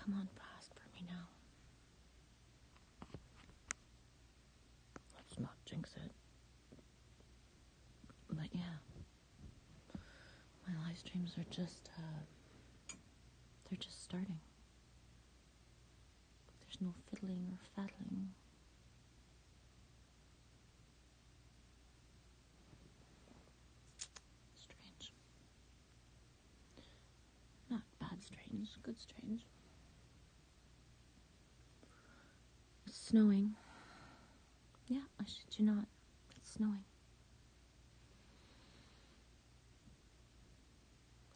come on fast for me now. Let's not jinx it. But yeah, my live streams are just, they're just starting. There's no fiddling or faddling. Strange. Not bad strange, good strange. It's snowing. Yeah, I shit you not. It's snowing.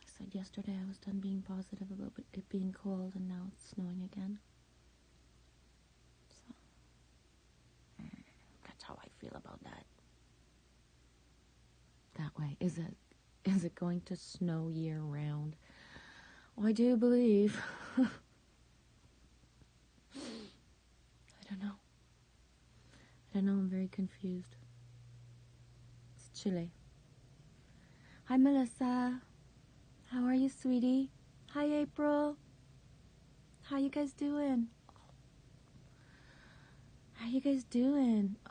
I said yesterday I was done being positive about it being cold, and now it's snowing again. So, that's how I feel about that. That way. Is it going to snow year round? Oh, I do believe. I don't know. I'm very confused. It's chilly. Hi, Melissa. How are you, sweetie? Hi, April. How you guys doing?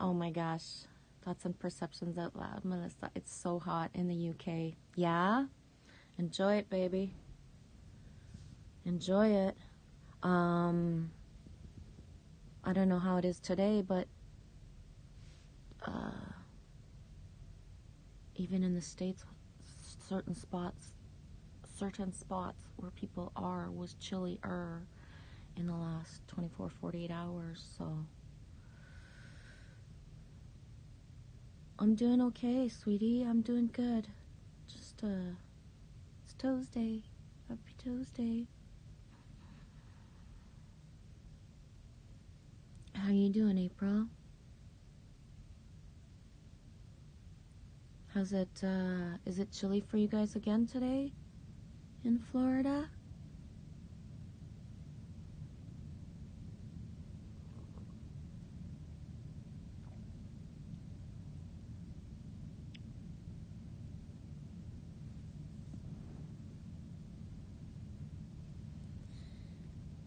Oh my gosh. Thoughts and perceptions out loud, Melissa. It's so hot in the UK. Yeah? Enjoy it, baby. Enjoy it. I don't know how it is today, but even in the States, certain spots where people are was chillier in the last 24, 48 hours, so I'm doing okay, sweetie. I'm doing good. Just, it's Tuesday. Happy Tuesday. How you doing, April? How's it, is it chilly for you guys again today in Florida?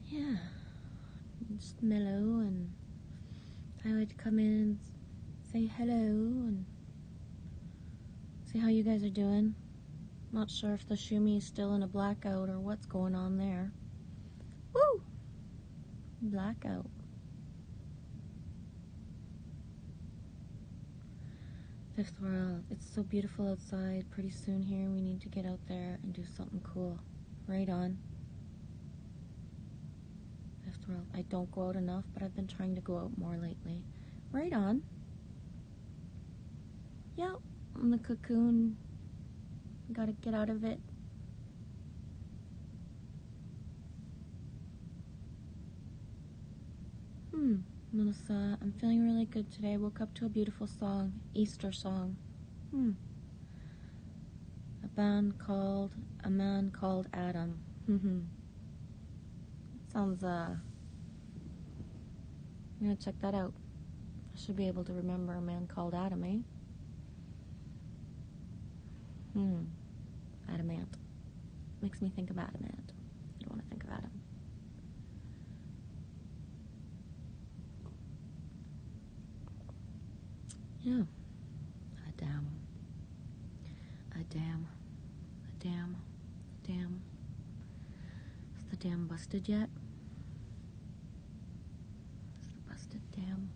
Yeah, just mellow, and I would come in and say hello and see how you guys are doing. Not sure if the Shumi is still in a blackout or what's going on there. Woo! Blackout. Fifth World. It's so beautiful outside. Pretty soon here we need to get out there and do something cool. Right on. Fifth World. I don't go out enough, but I've been trying to go out more lately. Right on. Yep. I'm the cocoon. Gotta get out of it. Melissa, I'm feeling really good today. I woke up to a beautiful song. Easter song. A Man Called Adam. Sounds, I'm gonna check that out. I should be able to remember A Man Called Adam, eh? Adamant. Makes me think of Adamant. I don't want to think of Adam. Yeah. A dam. Is the dam busted yet? Is the busted dam?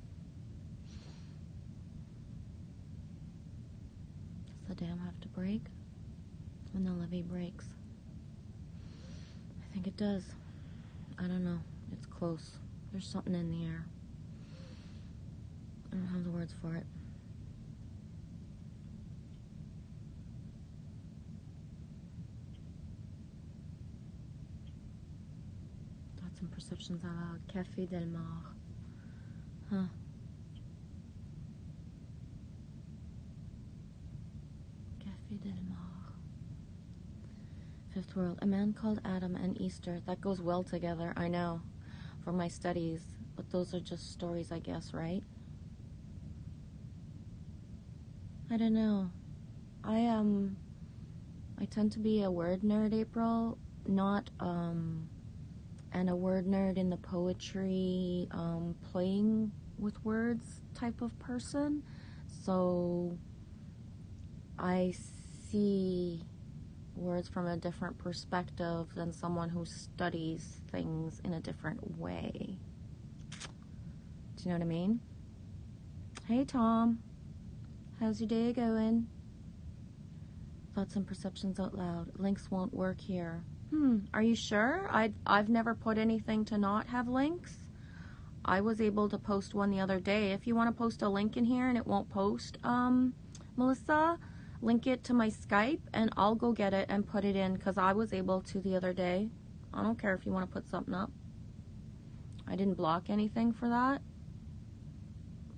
Does the dam have to break when the levee breaks? I think it does. I don't know. It's close. There's something in the air. I don't have the words for it. Thoughts and perceptions out loud. Café Del Mar. Huh. Café Del Mar. Fifth World. A Man Called Adam and Easter. That goes well together, I know, for my studies. But those are just stories, I guess, right? I don't know. I tend to be a word nerd, April, not and a word nerd in the poetry, playing with words type of person. So I see words from a different perspective than someone who studies things in a different way. Do you know what I mean? Hey Tom, how's your day going? Thoughts and perceptions out loud. Links won't work here. Are you sure? I've never put anything to not have links. I was able to post one the other day. If you want to post a link in here and it won't post, Melissa, link it to my Skype and I'll go get it and put it in, because I was able to the other day. I don't care if you want to put something up. I didn't block anything for that.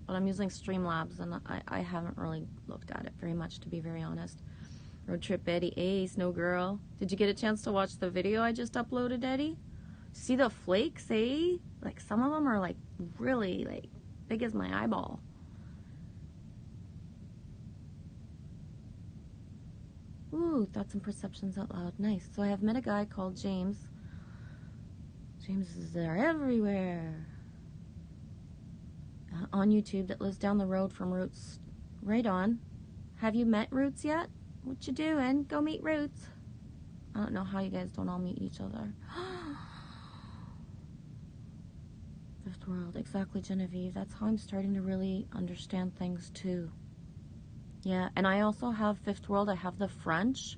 But I'm using Streamlabs and I haven't really looked at it very much, to be very honest. Road Trip Eddie, hey, Snow Girl. Did you get a chance to watch the video I just uploaded, Eddie? See the flakes, eh? Like, some of them are, like, really, like, big as my eyeball. Ooh, thoughts and perceptions out loud. Nice. So I have met a guy called James. James is there everywhere. On YouTube, that lives down the road from Roots. Right on. Have you met Roots yet? What you doing? Go meet Roots. I don't know how you guys don't all meet each other. Fifth World. Exactly, Genevieve. That's how I'm starting to really understand things too. Yeah, and I also have Fifth World. I have the French.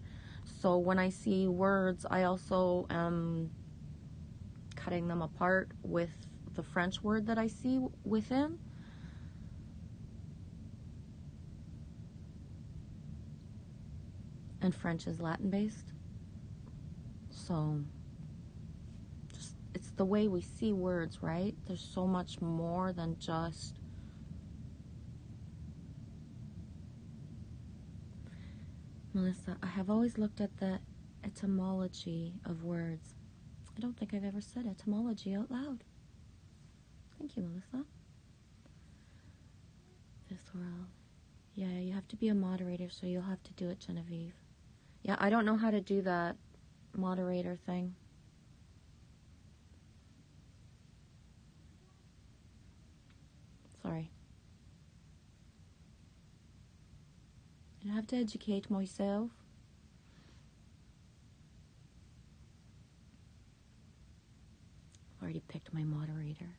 So when I see words, I also am cutting them apart with the French word that I see within. And French is Latin based. So just, it's the way we see words, right? There's so much more than just Melissa. I have always looked at the etymology of words. I don't think I've ever said etymology out loud. Thank you, Melissa. Fifth World. Yeah, you have to be a moderator, so you'll have to do it, Genevieve. Yeah, I don't know how to do that moderator thing. Sorry. I have to educate myself. I've already picked my moderator.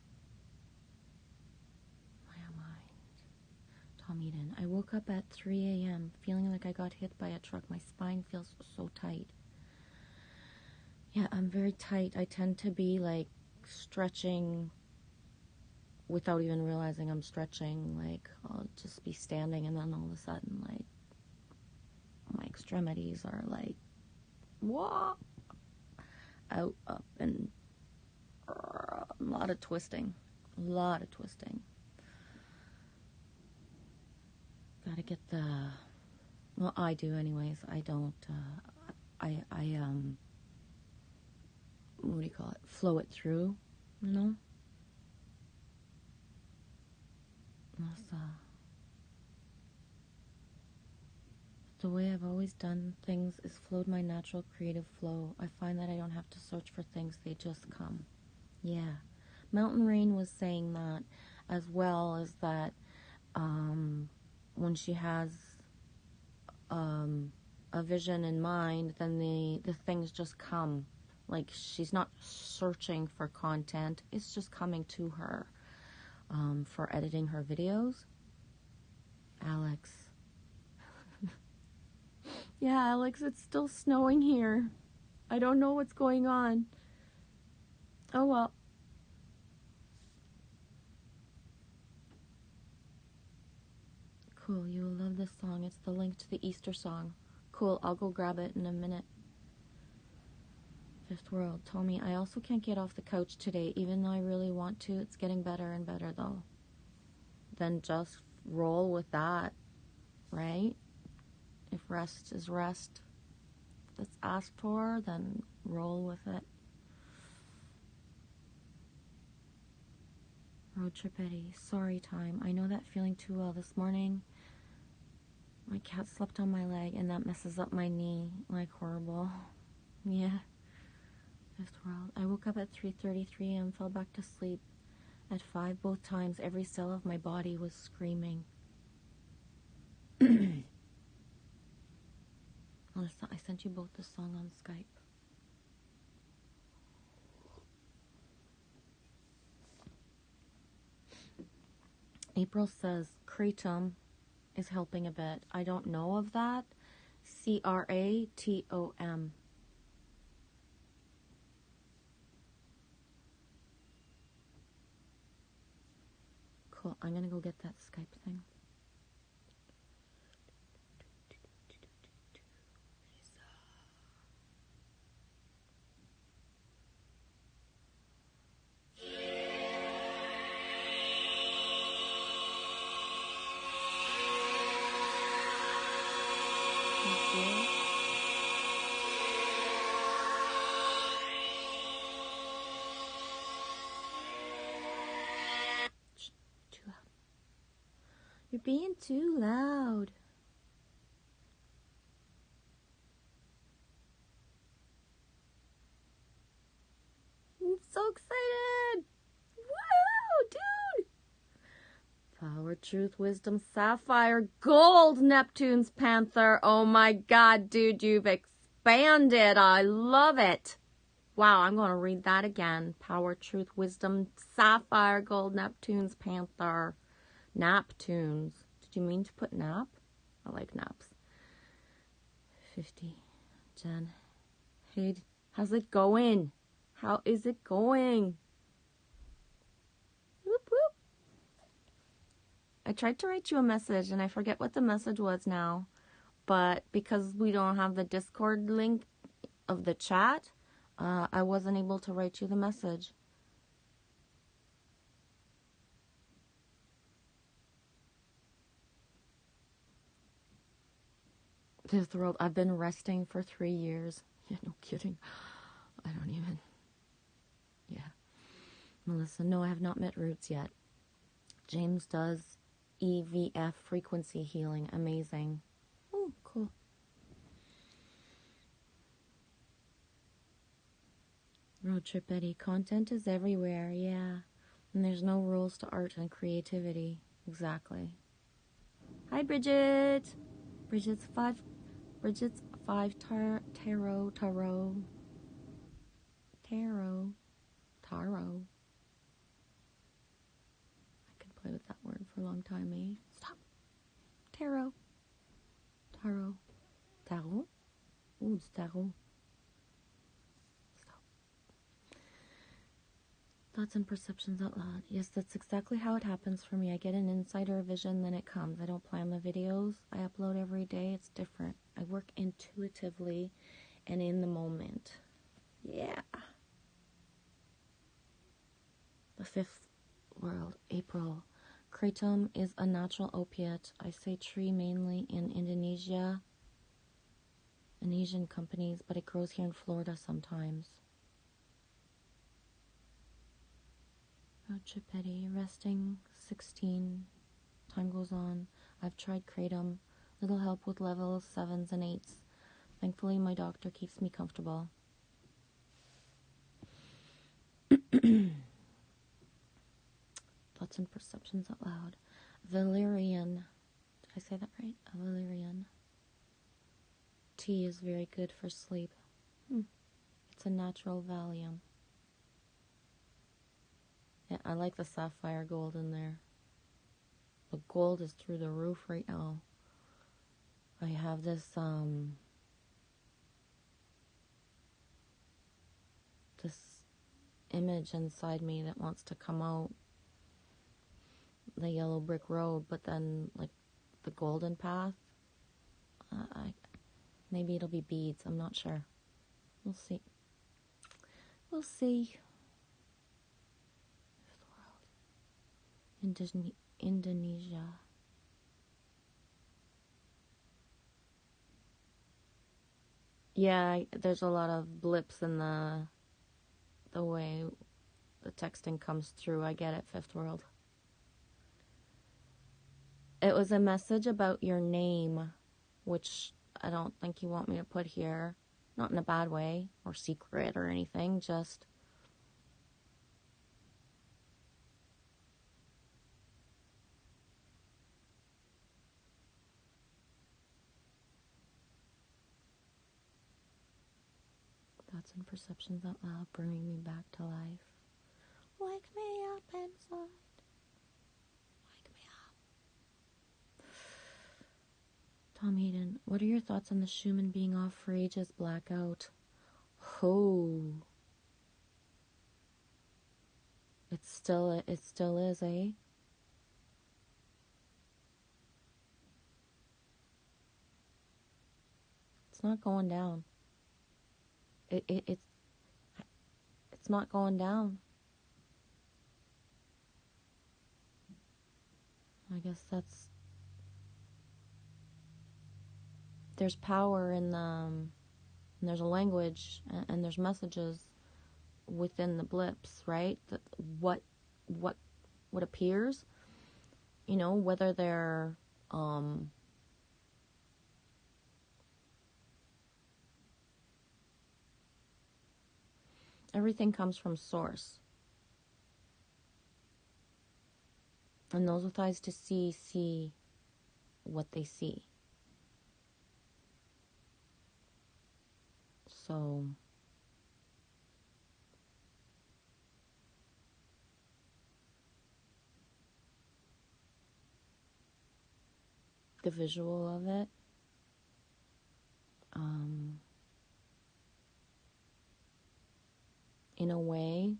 Why am I? Tom Eden. I woke up at 3 a.m. feeling like I got hit by a truck. My spine feels so tight. Yeah, I'm very tight. I tend to be like stretching without even realizing I'm stretching. Like, I'll just be standing and then all of a sudden, like, my extremities are like, whoa, out, up, and a lot of twisting. A lot of twisting. Gotta get the, well, I do anyways. I don't, what do you call it? Flow it through, you know? That's, the way I've always done things is flowed my natural creative flow. I find that I don't have to search for things, they just come. Yeah. Mountain Rain was saying that, as well as that when she has a vision in mind, then the things just come. Like, she's not searching for content, it's just coming to her for editing her videos. Alex. Yeah, Alex, it's still snowing here. I don't know what's going on. Oh well. Cool, you will love this song. It's the link to the Easter song. Cool, I'll go grab it in a minute. Fifth World. Tommy, I also can't get off the couch today, even though I really want to. It's getting better and better, though. Then just roll with that, right? If rest is rest that's asked for, then roll with it. Road Trip Eddie. Sorry, time. I know that feeling too well. This morning, my cat slept on my leg, and that messes up my knee. Like, horrible. Yeah. Fifth world. I woke up at 3:33 and fell back to sleep at 5. Both times, every cell of my body was screaming. Melissa, I sent you both the song on Skype. April says Kratom is helping a bit. I don't know of that. Kratom. Cool. I'm gonna go get that Skype thing. Too loud. You're being too loud. I'm so excited. Woo, dude. Power, Truth, Wisdom, Sapphire, Gold, Neptune's Panther. Oh my God, dude, you've expanded. I love it. Wow, I'm going to read that again. Power, Truth, Wisdom, Sapphire, Gold, Neptune's Panther. Naptunes. Did you mean to put nap? I like naps. 50. Jen. Hey, how's it going? How is it going? Whoop, whoop. I tried to write you a message and I forget what the message was now. But because we don't have the Discord link of the chat, I wasn't able to write you the message. Fifth world, I've been resting for 3 years. Yeah, no kidding. I don't even. Yeah. Melissa, no, I have not met Roots yet. James does EVF frequency healing. Amazing. Oh, cool. Road Trip Eddie, content is everywhere, yeah. And there's no rules to art and creativity. Exactly. Hi, Bridget. Bridget's five tarot. I could play with that word for a long time, eh? Stop. Tarot. Ooh, it's tarot. Stop. Thoughts and perceptions out loud. Yes, that's exactly how it happens for me. I get an insider vision, then it comes. I don't plan the videos I upload every day. It's different. I work intuitively and in the moment. Yeah. The fifth world, April. Kratom is a natural opiate. I say tree mainly in Indonesia and Asian companies, but it grows here in Florida sometimes. Chippetti, resting 16. Time goes on. I've tried Kratom. Little help with levels 7s and 8s. Thankfully, my doctor keeps me comfortable. Thoughts and perceptions out loud. Valerian. Did I say that right? A valerian. Tea is very good for sleep. It's a natural Valium. Yeah, I like the sapphire gold in there. The gold is through the roof right now. I have this image inside me that wants to come out. The yellow brick road, but then like the golden path. Maybe it'll be beads. I'm not sure. We'll see. We'll see. Indonesia. Yeah, there's a lot of blips in the way the texting comes through. I get it, Fifth World. It was a message about your name, which I don't think you want me to put here. Not in a bad way or secret or anything, just thoughts and perceptions out loud, bringing me back to life. Wake me up inside. Wake me up. Tom Hayden, what are your thoughts on the Schumann being off for ages? Blackout. Oh. It still is, eh? It's not going down. It's not going down. I guess there's power in and there's a language and there's messages within the blips, right? What appears, whether they're everything comes from source. And those with eyes to see what they see. So the visual of it, in a way,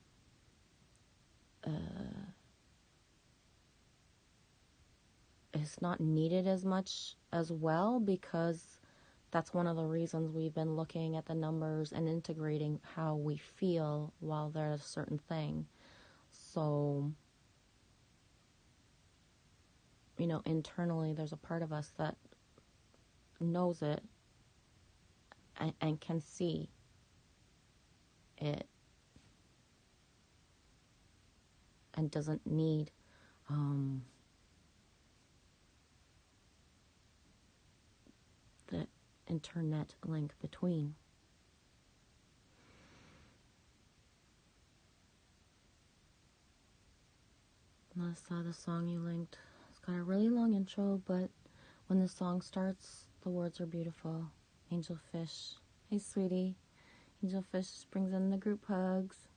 is not needed as much as well, because that's one of the reasons we've been looking at the numbers and integrating how we feel while there's a certain thing. So, internally there's a part of us that knows it and can see it and doesn't need the internet link between. Melissa, the song you linked, it's got a really long intro, but when the song starts, the words are beautiful. Angel Fish. Hey, sweetie. Angel Fish brings in the group hugs.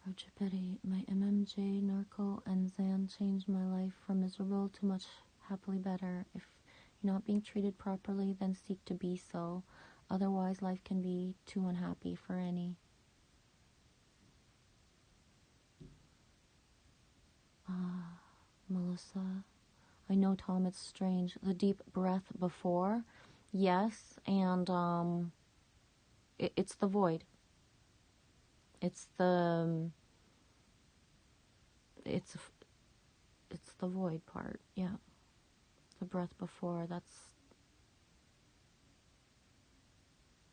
Roger Betty, my MMJ, Norco, and Zan changed my life from miserable to much happily better. If you're not being treated properly, then seek to be so. Otherwise, life can be too unhappy for any. Melissa, I know, Tom, it's strange. The deep breath before, yes, and it's the void. It's the void part, yeah. The breath before, that's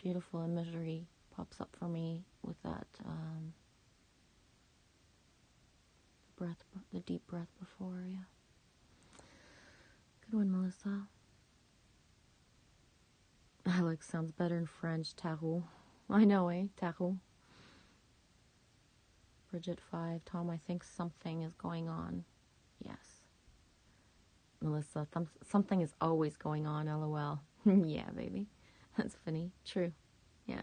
beautiful imagery pops up for me with that the deep breath before, yeah. Good one, Melissa. Alex sounds better in French. Tarot. I know, eh? Tarot. Bridget 5. Tom, I think something is going on. Yes. Melissa, something is always going on, LOL. Yeah, baby. That's funny. True. Yeah.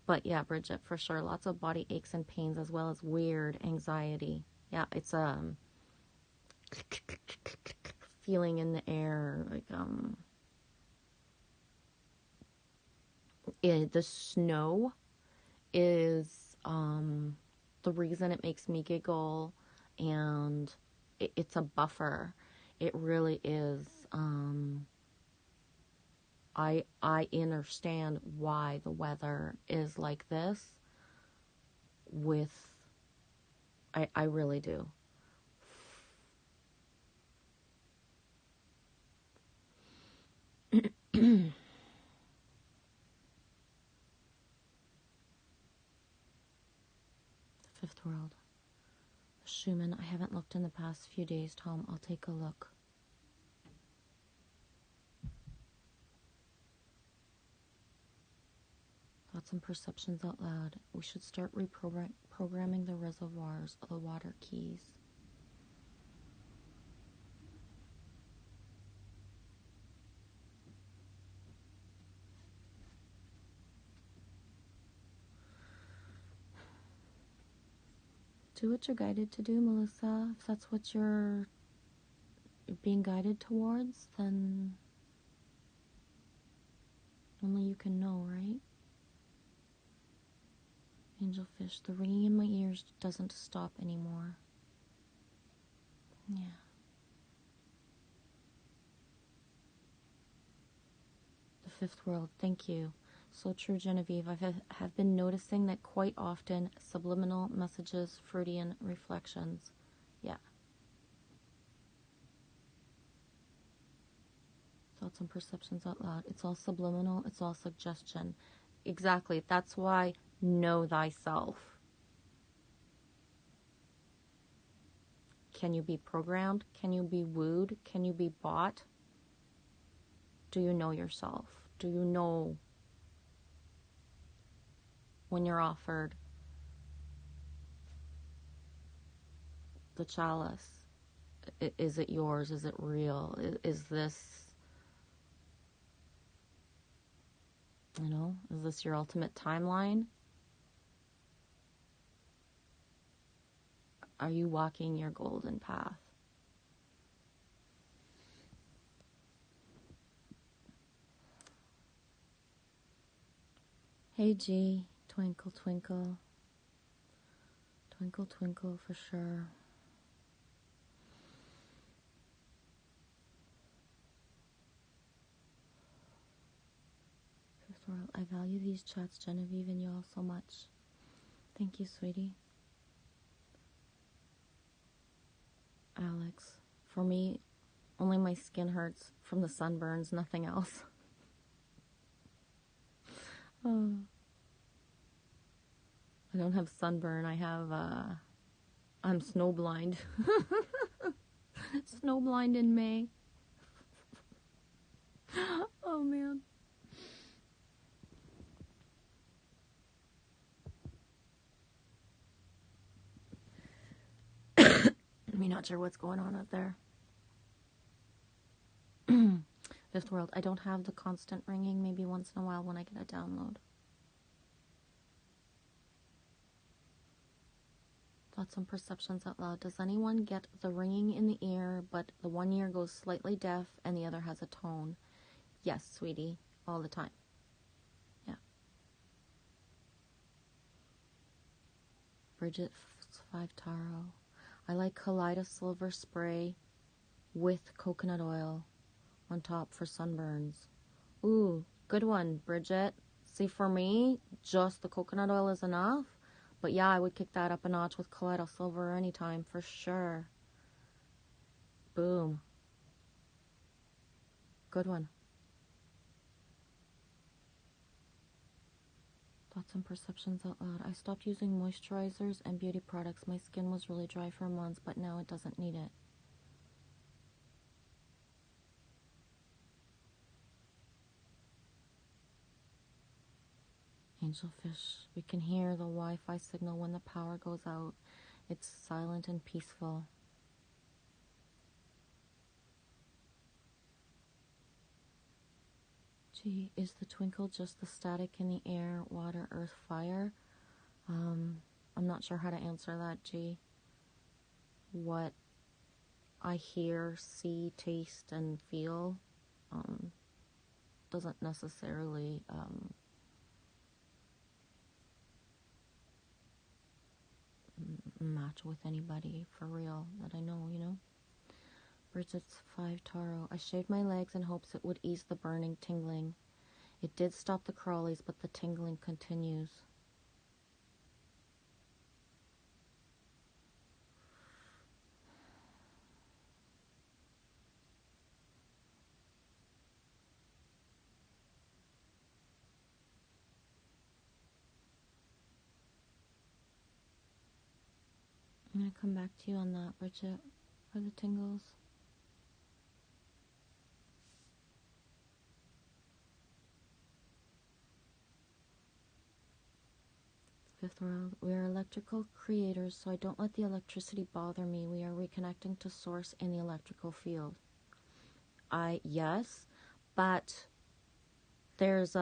But yeah, Bridget, for sure. Lots of body aches and pains as well as weird anxiety. Yeah, it's feeling in the air, like the snow is the reason it makes me giggle, and it's a buffer. It really is. I understand why the weather is like this. I really do. Fifth Schumann, I haven't looked in the past few days, Tom. I'll take a look. Thoughts and perceptions out loud. We should start reprogramming the reservoirs, the water keys. Do what you're guided to do, Melissa. If that's what you're being guided towards, then only you can know, right? Angelfish, the ringing in my ears doesn't stop anymore. Yeah. The fifth world, thank you. So true, Genevieve. I have been noticing that quite often, subliminal messages, Freudian reflections. Yeah. Thoughts and perceptions out loud. It's all subliminal. It's all suggestion. Exactly. That's why know thyself. Can you be programmed? Can you be wooed? Can you be bought? Do you know yourself? Do you know when you're offered the chalice? Is it yours? Is it real? Is this, is this your ultimate timeline? Are you walking your golden path? Hey G, twinkle twinkle. Twinkle twinkle for sure. Fifth world, I value these chats, Genevieve and y'all so much. Thank you, sweetie. Alex, for me, only my skin hurts from the sunburns, nothing else. Oh. I don't have sunburn, I'm snowblind. Snowblind in May. Oh man. I'm not sure what's going on out there. Fifth world, I don't have the constant ringing, maybe once in a while when I get a download. Thoughts and perceptions out loud. Does anyone get the ringing in the ear, but the one ear goes slightly deaf and the other has a tone? Yes, sweetie, all the time. Yeah. Bridget 5 Taro. I like Kaleido Silver spray with coconut oil on top for sunburns. Ooh, good one, Bridget. See, for me, just the coconut oil is enough. But yeah, I would kick that up a notch with Kaleido Silver anytime, for sure. Boom. Good one. Thoughts and perceptions out loud. I stopped using moisturizers and beauty products. My skin was really dry for months, but now it doesn't need it. Angelfish, we can hear the Wi-Fi signal when the power goes out. It's silent and peaceful. Gee, is the twinkle just the static in the air, water, earth, fire? I'm not sure how to answer that, G. What I hear, see, taste, and feel doesn't necessarily match with anybody for real that I know, Bridget's 5 Taro. I shaved my legs in hopes it would ease the burning, tingling. It did stop the crawlies, but the tingling continues. gonna come back to you on that, Bridget, for the tingles. Fifth world, we are electrical creators, so I don't let the electricity bother me. We are reconnecting to source in the electrical field. Yes, but there's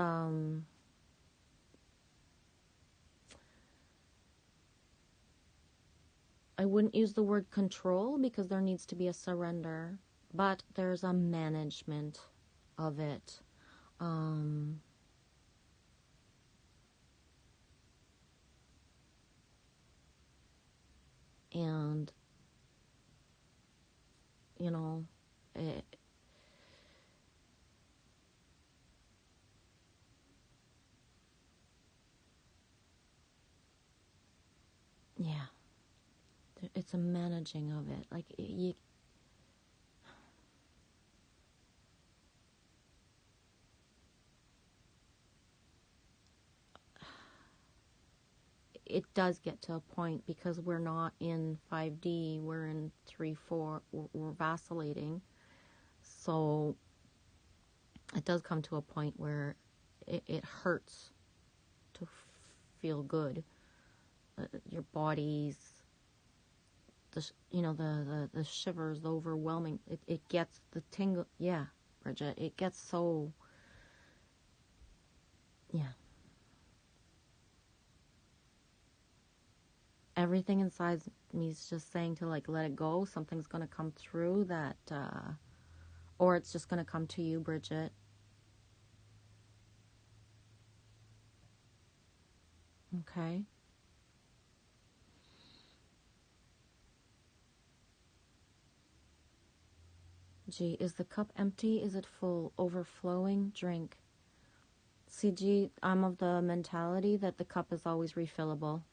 I wouldn't use the word control because there needs to be a surrender, but there's a management of it. And you know, yeah, it's a managing of it. Like it does get to a point because we're not in 5D, we're in 3-4, we're vacillating. So it does come to a point where it hurts to feel good. Your body's, the shivers, the overwhelming, it gets the tingle. Yeah, Bridget, it gets so, yeah. Everything inside me is just saying to like let it go. Something's going to come through that, or it's just going to come to you, Bridget. Okay. G, is the cup empty? Is it full? Overflowing? Drink. See, G, I'm of the mentality that the cup is always refillable.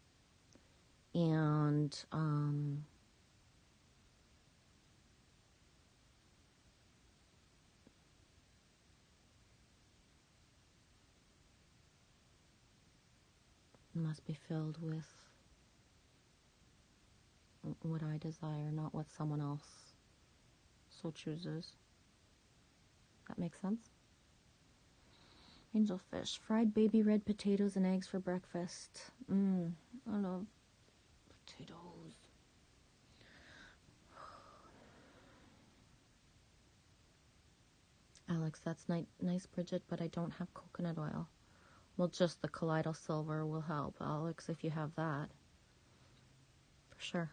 And, must be filled with what I desire, not what someone else so chooses. That makes sense? Angelfish, fried baby red potatoes and eggs for breakfast. I love potatoes. Alex, that's nice, Bridget, but I don't have coconut oil. Well, just the colloidal silver will help, Alex, if you have that. For sure.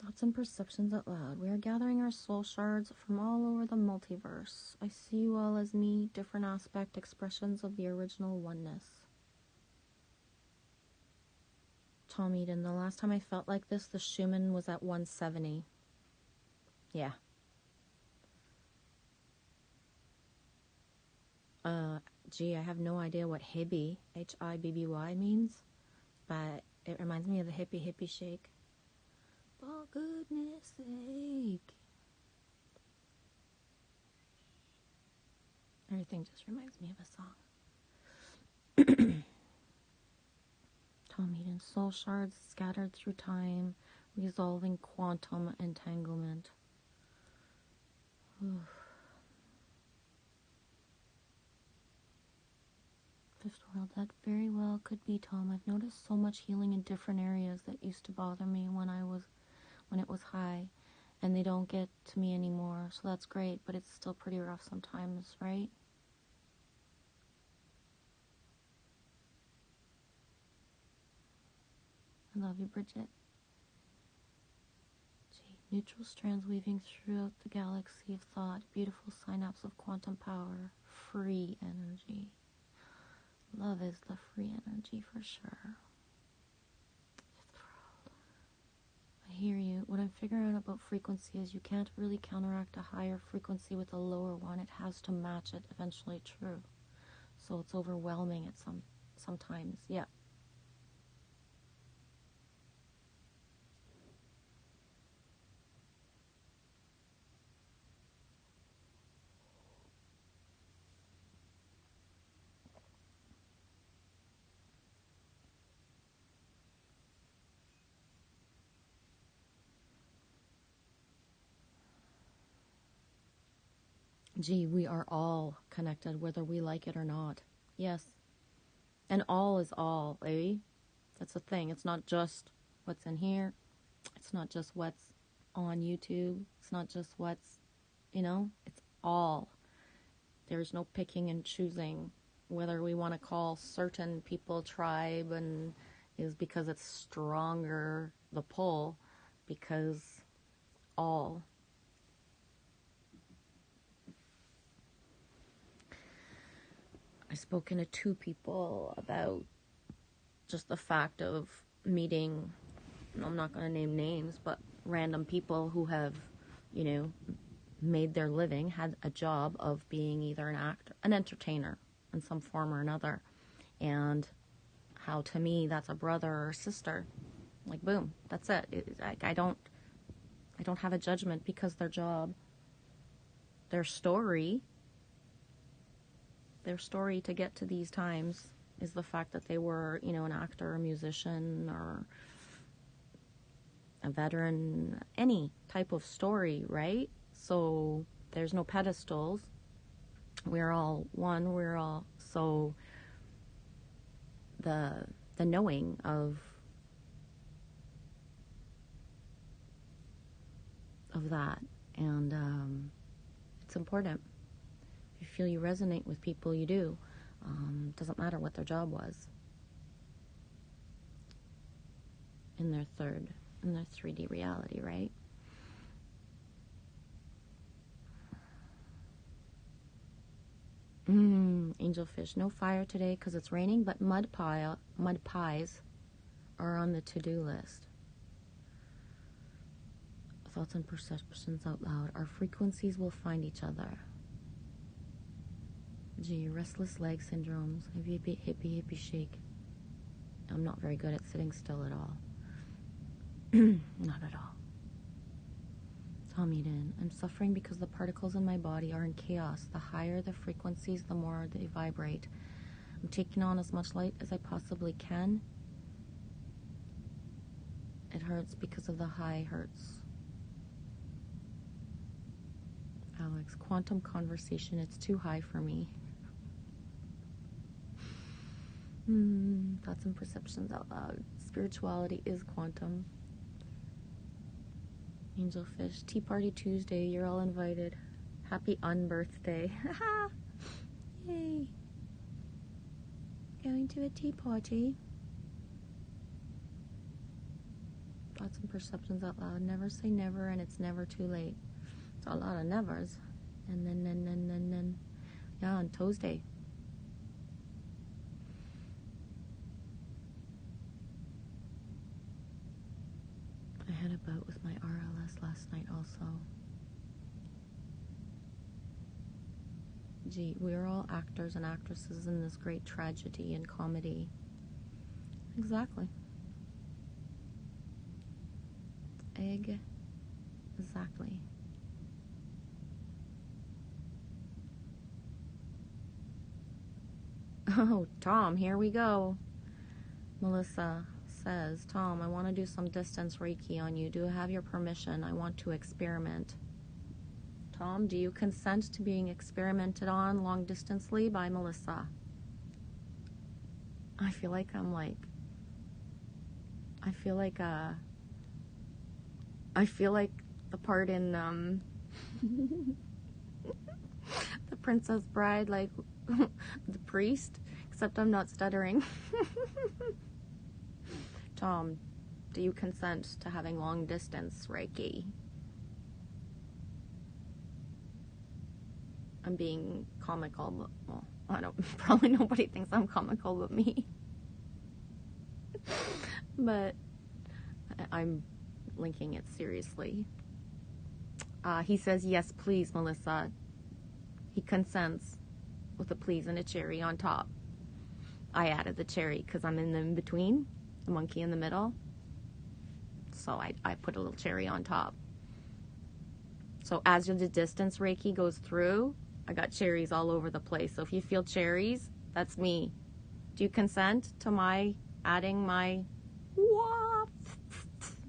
Thoughts and perceptions out loud. We are gathering our soul shards from all over the multiverse. I see you all as me, different aspect expressions of the original oneness. Tom Eden, the last time I felt like this, the Schumann was at 170. Yeah. Gee, I have no idea what Hibby, Hibby means, but it reminds me of the hippie shake. For goodness sake. Everything just reminds me of a song. Tom Eden, soul shards scattered through time, resolving quantum entanglement. Oof. Fifth world, that very well could be, Tom. I've noticed so much healing in different areas that used to bother me when it was high, and they don't get to me anymore. So that's great, but it's still pretty rough sometimes, right? I love you, Bridget. Gee, neutral strands weaving throughout the galaxy of thought, beautiful synapse of quantum power, free energy. Love is the free energy for sure. I hear you. What I'm figuring out about frequency is you can't really counteract a higher frequency with a lower one. It has to match it, eventually true. So it's overwhelming at sometimes. Yeah. Gee, we are all connected, whether we like it or not. Yes. And all is all, eh? That's the thing. It's not just what's in here. It's not just what's on YouTube. It's not just what's, it's all. There's no picking and choosing whether we want to call certain people tribe, and is because it's stronger, the pull, because all. I've spoken to 2 people about just the fact of meeting, I'm not going to name names, but random people who have, made their living, had a job of being either an actor, an entertainer in some form or another. And how, to me, that's a brother or sister. Like, boom, that's it. I don't have a judgment because their job, their story to get to these times is the fact that they were, an actor, a musician, or a veteran, any type of story, right? So there's no pedestals. We're all one. We're all, so the knowing of that, and it's important. If you feel you resonate with people, you do. Doesn't matter what their job was in their 3D reality, right? Angelfish, no fire today because it's raining, but mud pies are on the to-do list. Thoughts and perceptions out loud. Our frequencies will find each other. Gee, restless leg syndromes. Hippie shake. I'm not very good at sitting still at all. Not at all. Tom Eden, I'm suffering because the particles in my body are in chaos. The higher the frequencies, the more they vibrate. I'm taking on as much light as I possibly can. It hurts because of the high hurts. Alex, quantum conversation, it's too high for me. Thoughts and perceptions out loud. Spirituality is quantum. Angelfish, Tea Party Tuesday, you're all invited. Happy unbirthday. Yay. Going to a tea party. Thoughts and perceptions out loud. Never say never, and it's never too late. It's a lot of nevers. And then. Yeah, on Tuesday. I had a bout with my RLS last night also. Gee, we're all actors and actresses in this great tragedy and comedy. Exactly. Exactly. Oh, Tom, here we go. Melissa says, Tom, I want to do some distance Reiki on you. Do I have your permission? I want to experiment. Tom, do you consent to being experimented on long distantly by Melissa? I feel like the part in The Princess Bride, like the priest, except I'm not stuttering. Tom, do you consent to having long distance Reiki? I'm being comical, but, well, I don't, probably nobody thinks I'm comical but me. But I'm linking it seriously. He says, yes, please, Melissa. He consents with a please and a cherry on top. I added the cherry because I'm in the in-between, the monkey in the middle. So I put a little cherry on top. So as the distance Reiki goes through, I got cherries all over the place. So if you feel cherries, that's me. Do you consent to my adding my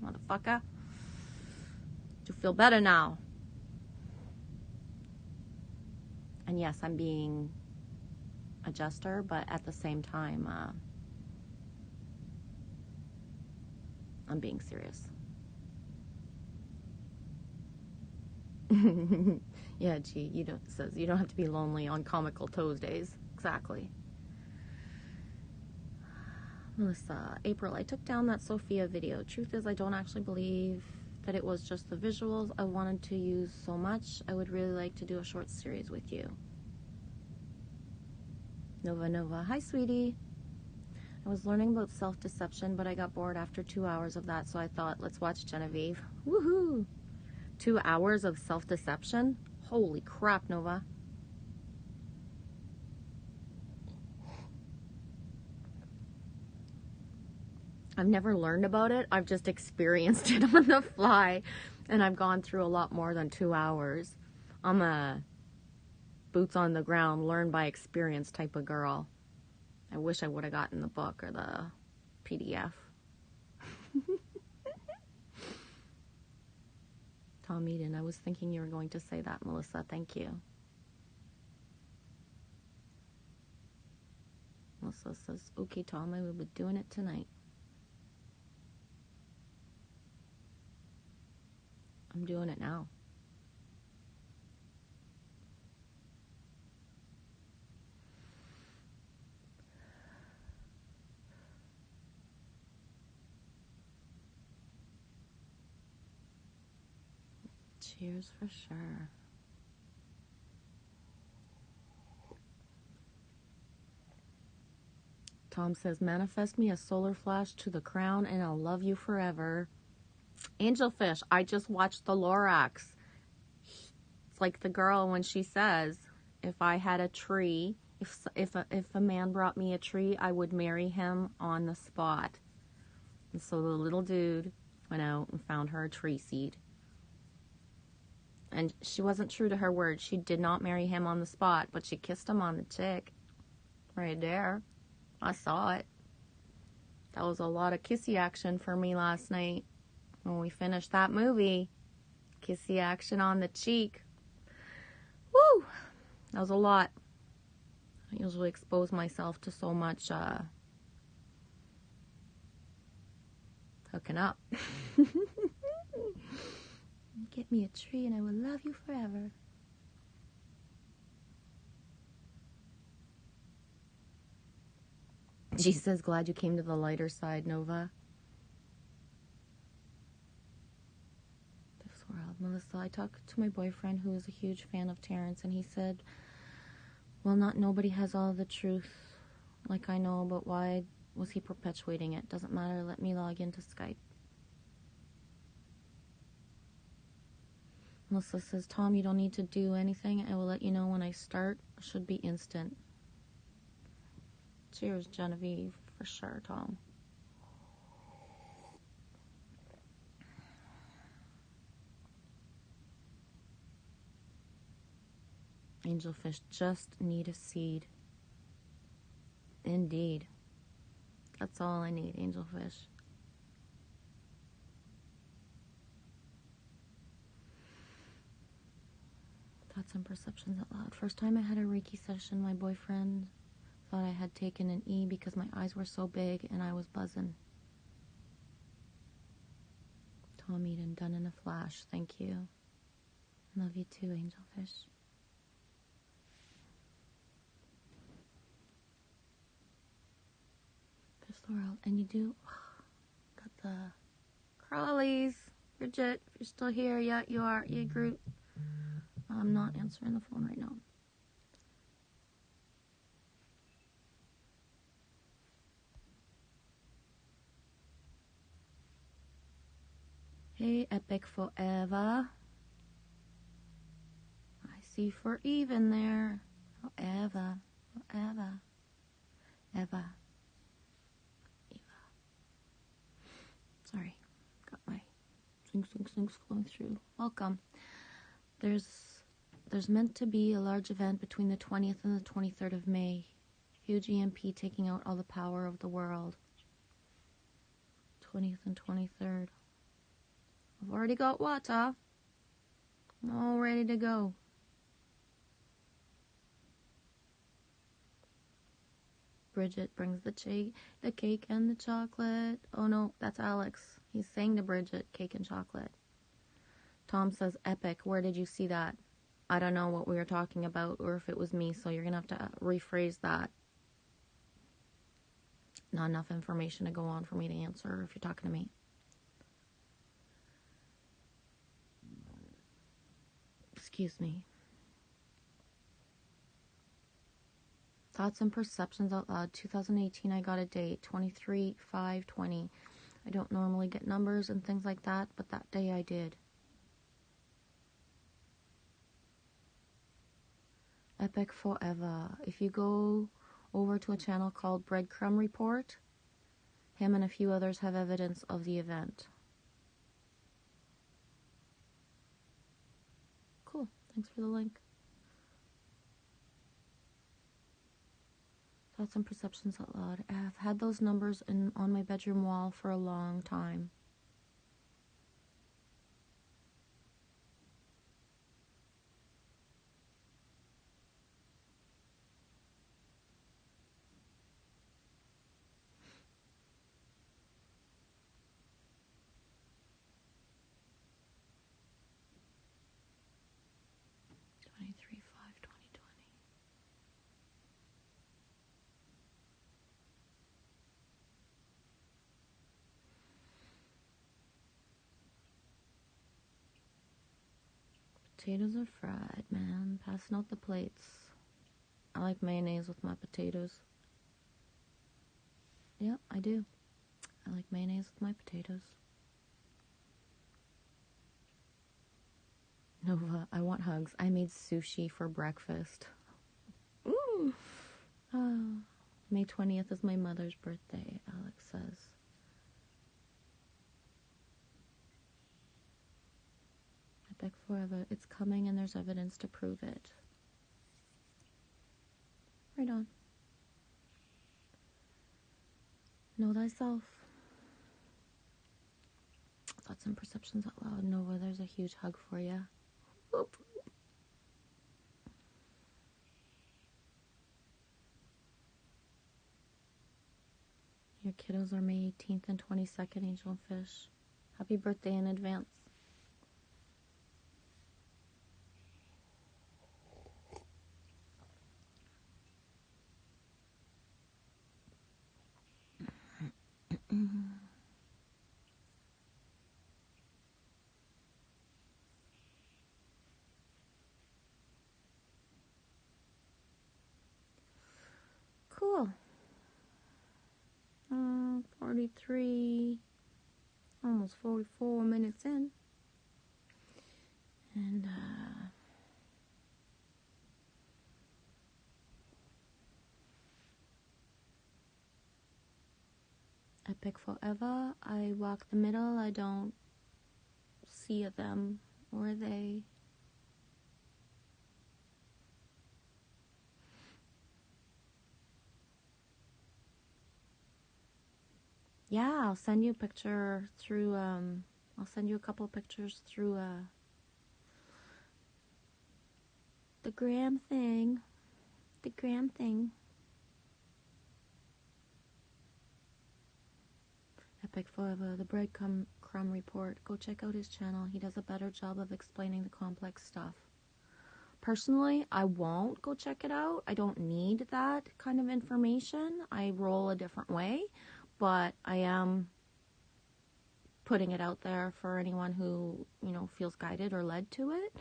motherfucker? Do you feel better now? And yes, I'm being a jester, but at the same time, I'm being serious. Yeah, gee, says you don't have to be lonely on Comical Tuesdays. Exactly. Melissa, April, I took down that Sophia video. Truth is, I don't actually believe that it was just the visuals I wanted to use so much. I would really like to do a short series with you. Nova, hi, sweetie. I was learning about self-deception, but I got bored after 2 hours of that, so I thought, let's watch Genevieve. Woohoo! 2 hours of self-deception? Holy crap, Nova. I've never learned about it. I've just experienced it on the fly, and I've gone through a lot more than 2 hours. I'm a boots on the ground, learn by experience type of girl. I wish I would have gotten the book or the PDF. Tom Eden, I was thinking you were going to say that, Melissa. Thank you. Melissa says, okay, Tom, I will be doing it tonight. I'm doing it now. Cheers for sure. Tom says, manifest me a solar flash to the crown and I'll love you forever. Angelfish, I just watched the Lorax. It's like the girl when she says, if I had a tree, if a man brought me a tree, I would marry him on the spot. And so the little dude went out and found her a tree seed. And she wasn't true to her word. She did not marry him on the spot, but she kissed him on the cheek. Right there. I saw it. That was a lot of kissy action for me last night. When we finished that movie. Kissy action on the cheek. Woo! That was a lot. I usually expose myself to so much hooking up. Get me a tree and I will love you forever. She says, glad you came to the lighter side, Nova. This world. Melissa, I talked to my boyfriend who is a huge fan of Terrence, and he said, well, not nobody has all the truth like I know, but why was he perpetuating it? Doesn't matter, let me log into Skype. Melissa says, Tom, you don't need to do anything. I will let you know when I start. It should be instant. Cheers, Genevieve, for sure, Tom. Angelfish just need a seed. Indeed. That's all I need, Angelfish. Thoughts and perceptions out loud. First time I had a Reiki session, my boyfriend thought I had taken an E because my eyes were so big and I was buzzing. Tom Eden, done in a flash. Thank you. Love you too, Angelfish. There's the world. And you do got the crawlies. Bridget, if you're still here, yeah, you are. Yeah, Groot. I'm not answering the phone right now. Hey, Epic Forever. I see for even there. Forever, forever, ever, Eva. Sorry, got my swings flowing through. Welcome. There's meant to be a large event between the 20th and the 23rd of May. Huge EMP taking out all the power of the world. 20th and 23rd. I've already got water. I'm all ready to go. Bridget brings the cake and the chocolate. Oh no, that's Alex. He's saying to Bridget, cake and chocolate. Tom says, epic. Where did you see that? I don't know what we were talking about or if it was me, so you're going to have to rephrase that. Not enough information to go on for me to answer if you're talking to me. Excuse me. Thoughts and perceptions out loud. 2018, I got a date. 23/5/20. I don't normally get numbers and things like that, but that day I did. Epic forever. If you go over to a channel called Breadcrumb Report, him and a few others have evidence of the event. Cool. Thanks for the link. Thoughts and perceptions out loud. I have had those numbers on my bedroom wall for a long time. Potatoes are fried, man. Passing out the plates. I like mayonnaise with my potatoes. Yep, I do. I like mayonnaise with my potatoes. Nova, I want hugs. I made sushi for breakfast. Ooh. Oh. May 20th is my mother's birthday, Alex says. Epic forever. It's coming and there's evidence to prove it. Right on. Know thyself. Thoughts and perceptions out loud. Nova, there's a huge hug for you. Whoop. Your kiddos are May 18th and 22nd, Angel and Fish. Happy birthday in advance. Cool. 43, almost 44 minutes in. And, epic forever. I walk the middle. I don't see them or they. Yeah, I'll send you a picture through, I'll send you a couple of pictures through, the gram thing. The gram thing. Epic forever. The Breadcrumb Report. Go check out his channel. He does a better job of explaining the complex stuff. Personally, I won't go check it out. I don't need that kind of information. I roll a different way. But I am putting it out there for anyone who, you know, feels guided or led to it,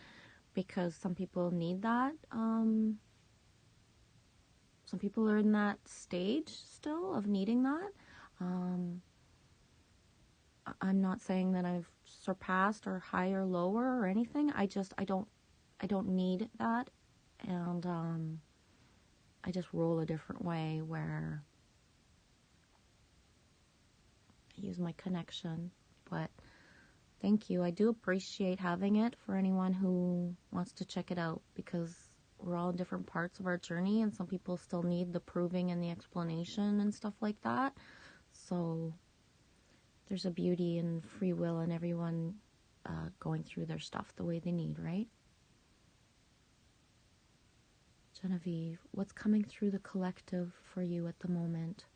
because some people need that. Some people are in that stage still of needing that. I'm not saying that I've surpassed or higher, lower or anything. I don't need that. And I just roll a different way where use my connection. But thank you. I do appreciate having it for anyone who wants to check it out, because we're all in different parts of our journey and some people still need the proving and the explanation and stuff like that. So there's a beauty and free will in everyone going through their stuff the way they need, right? Genevieve, what's coming through the collective for you at the moment?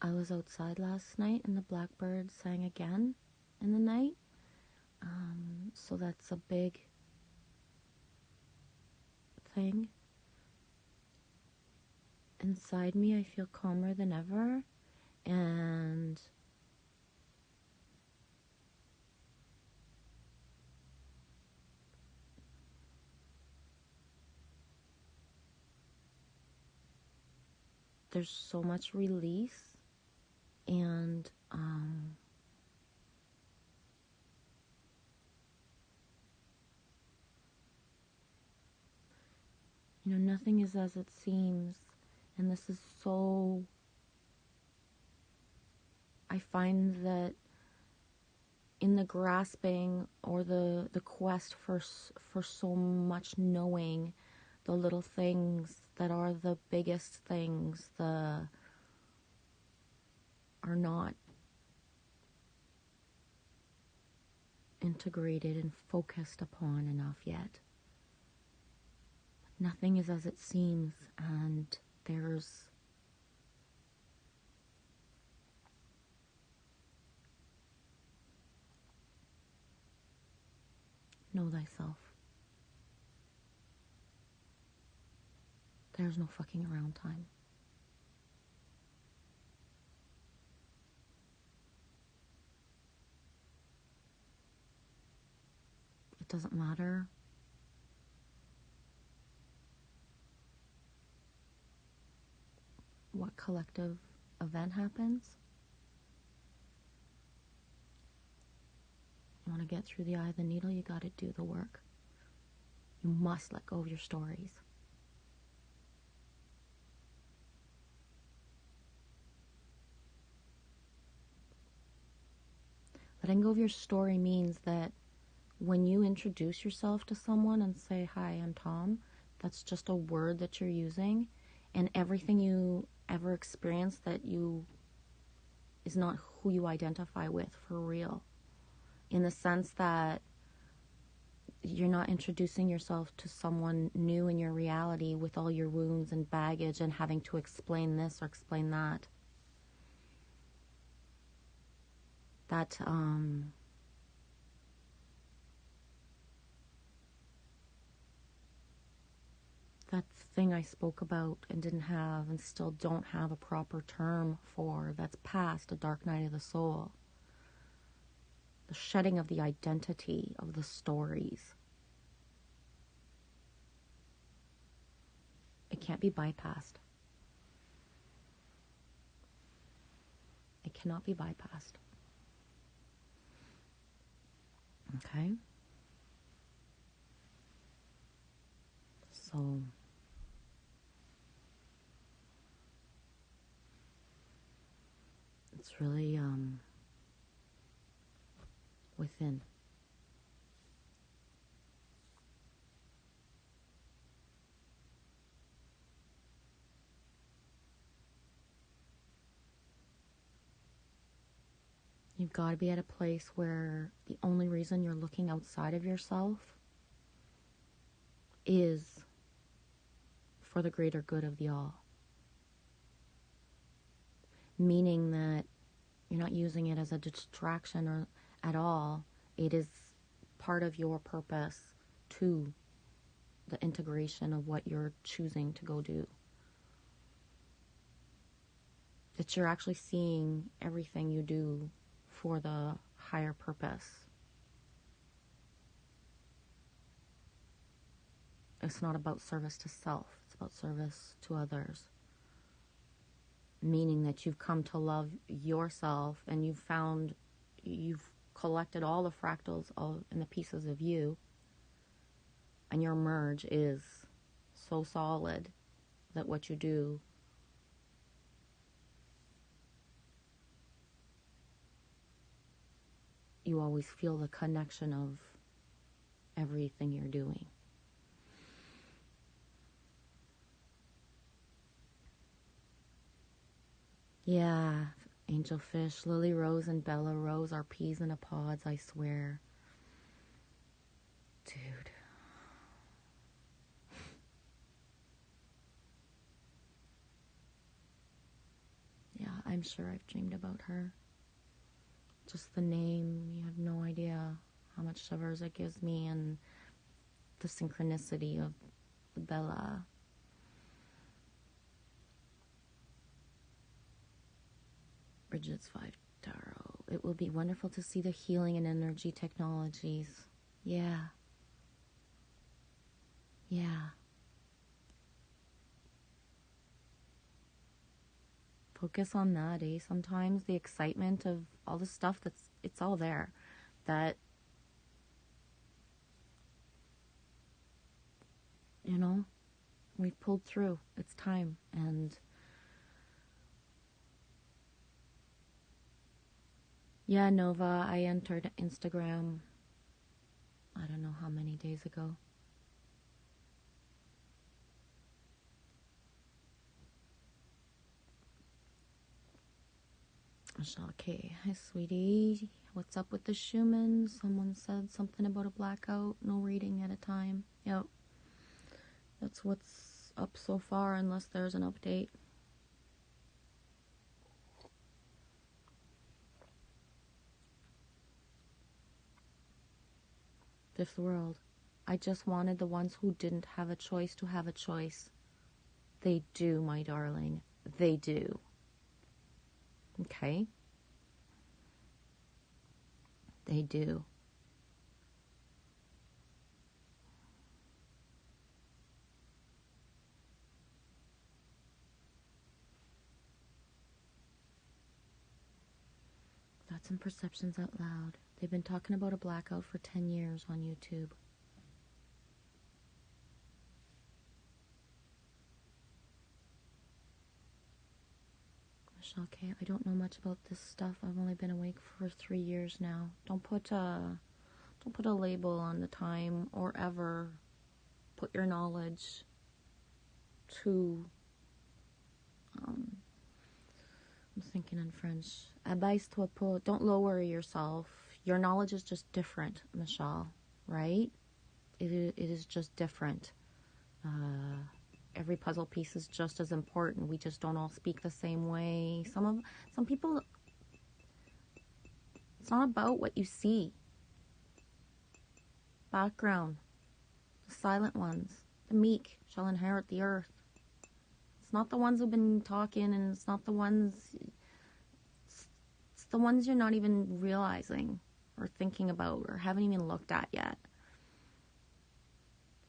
I was outside last night and the blackbird sang again in the night. So that's a big thing. Inside me, I feel calmer than ever, and there's so much release, and nothing is as it seems, and this is so, I find that in the grasping or the quest for so much knowing, the little things that are the biggest things are not integrated and focused upon enough yet. Nothing is as it seems, and there's know thyself. There's no fucking around time. It doesn't matter what collective event happens. You want to get through the eye of the needle, you got to do the work. You must let go of your stories. Letting go of your story means that when you introduce yourself to someone and say, "Hi, I'm Tom," that's just a word that you're using, and everything you ever experienced that you is not who you identify with for real. In the sense that you're not introducing yourself to someone new in your reality with all your wounds and baggage and having to explain this or explain that. That thing I spoke about and didn't have and still don't have a proper term for, that's past a dark night of the soul. The shedding of the identity of the stories. It can't be bypassed. It cannot be bypassed. Okay? So it's really within. You've got to be at a place where the only reason you're looking outside of yourself is for the greater good of the all. Meaning that you're not using it as a distraction or at all. It is part of your purpose to the integration of what you're choosing to go do. That you're actually seeing everything you do for the higher purpose. It's not about service to self. It's about service to others. Meaning that you've come to love yourself and you've collected all the fractals and the pieces of you, and your merge is so solid that what you do you always feel the connection of everything you're doing. Yeah, Angelfish, Lily Rose and Bella Rose are peas in a pods, I swear. Dude. Yeah, I'm sure I've dreamed about her. Just the name, you have no idea how much shivers it gives me, and the synchronicity of the Bella. Bridget's 5 Tarot. It will be wonderful to see the healing and energy technologies. Yeah. Yeah. Focus on that, eh? Sometimes the excitement of all the stuff it's all there. That, you know, we've pulled through. It's time. And yeah, Nova, I entered Instagram, I don't know how many days ago. Michelle, okay. Hi, sweetie. What's up with the Schumann? Someone said something about a blackout. No reading at a time. Yep. That's what's up so far, unless there's an update. Fifth World. I just wanted the ones who didn't have a choice to have a choice. They do, my darling. They do. Okay? They do. Thoughts and Perceptions Out Loud. They've been talking about a blackout for 10 years on YouTube. Michelle K. I don't know much about this stuff. I've only been awake for 3 years now. Don't put a label on the time or ever put your knowledge to I'm thinking in French. Abaisse-toi pas. Don't lower yourself. Your knowledge is just different, Michelle, right? It is just different. Every puzzle piece is just as important. We just don't all speak the same way. Some people, it's not about what you see. Background. The silent ones. The meek shall inherit the earth. It's not the ones who've been talking, and it's not the ones, it's the ones you're not even realizing or thinking about or haven't even looked at yet.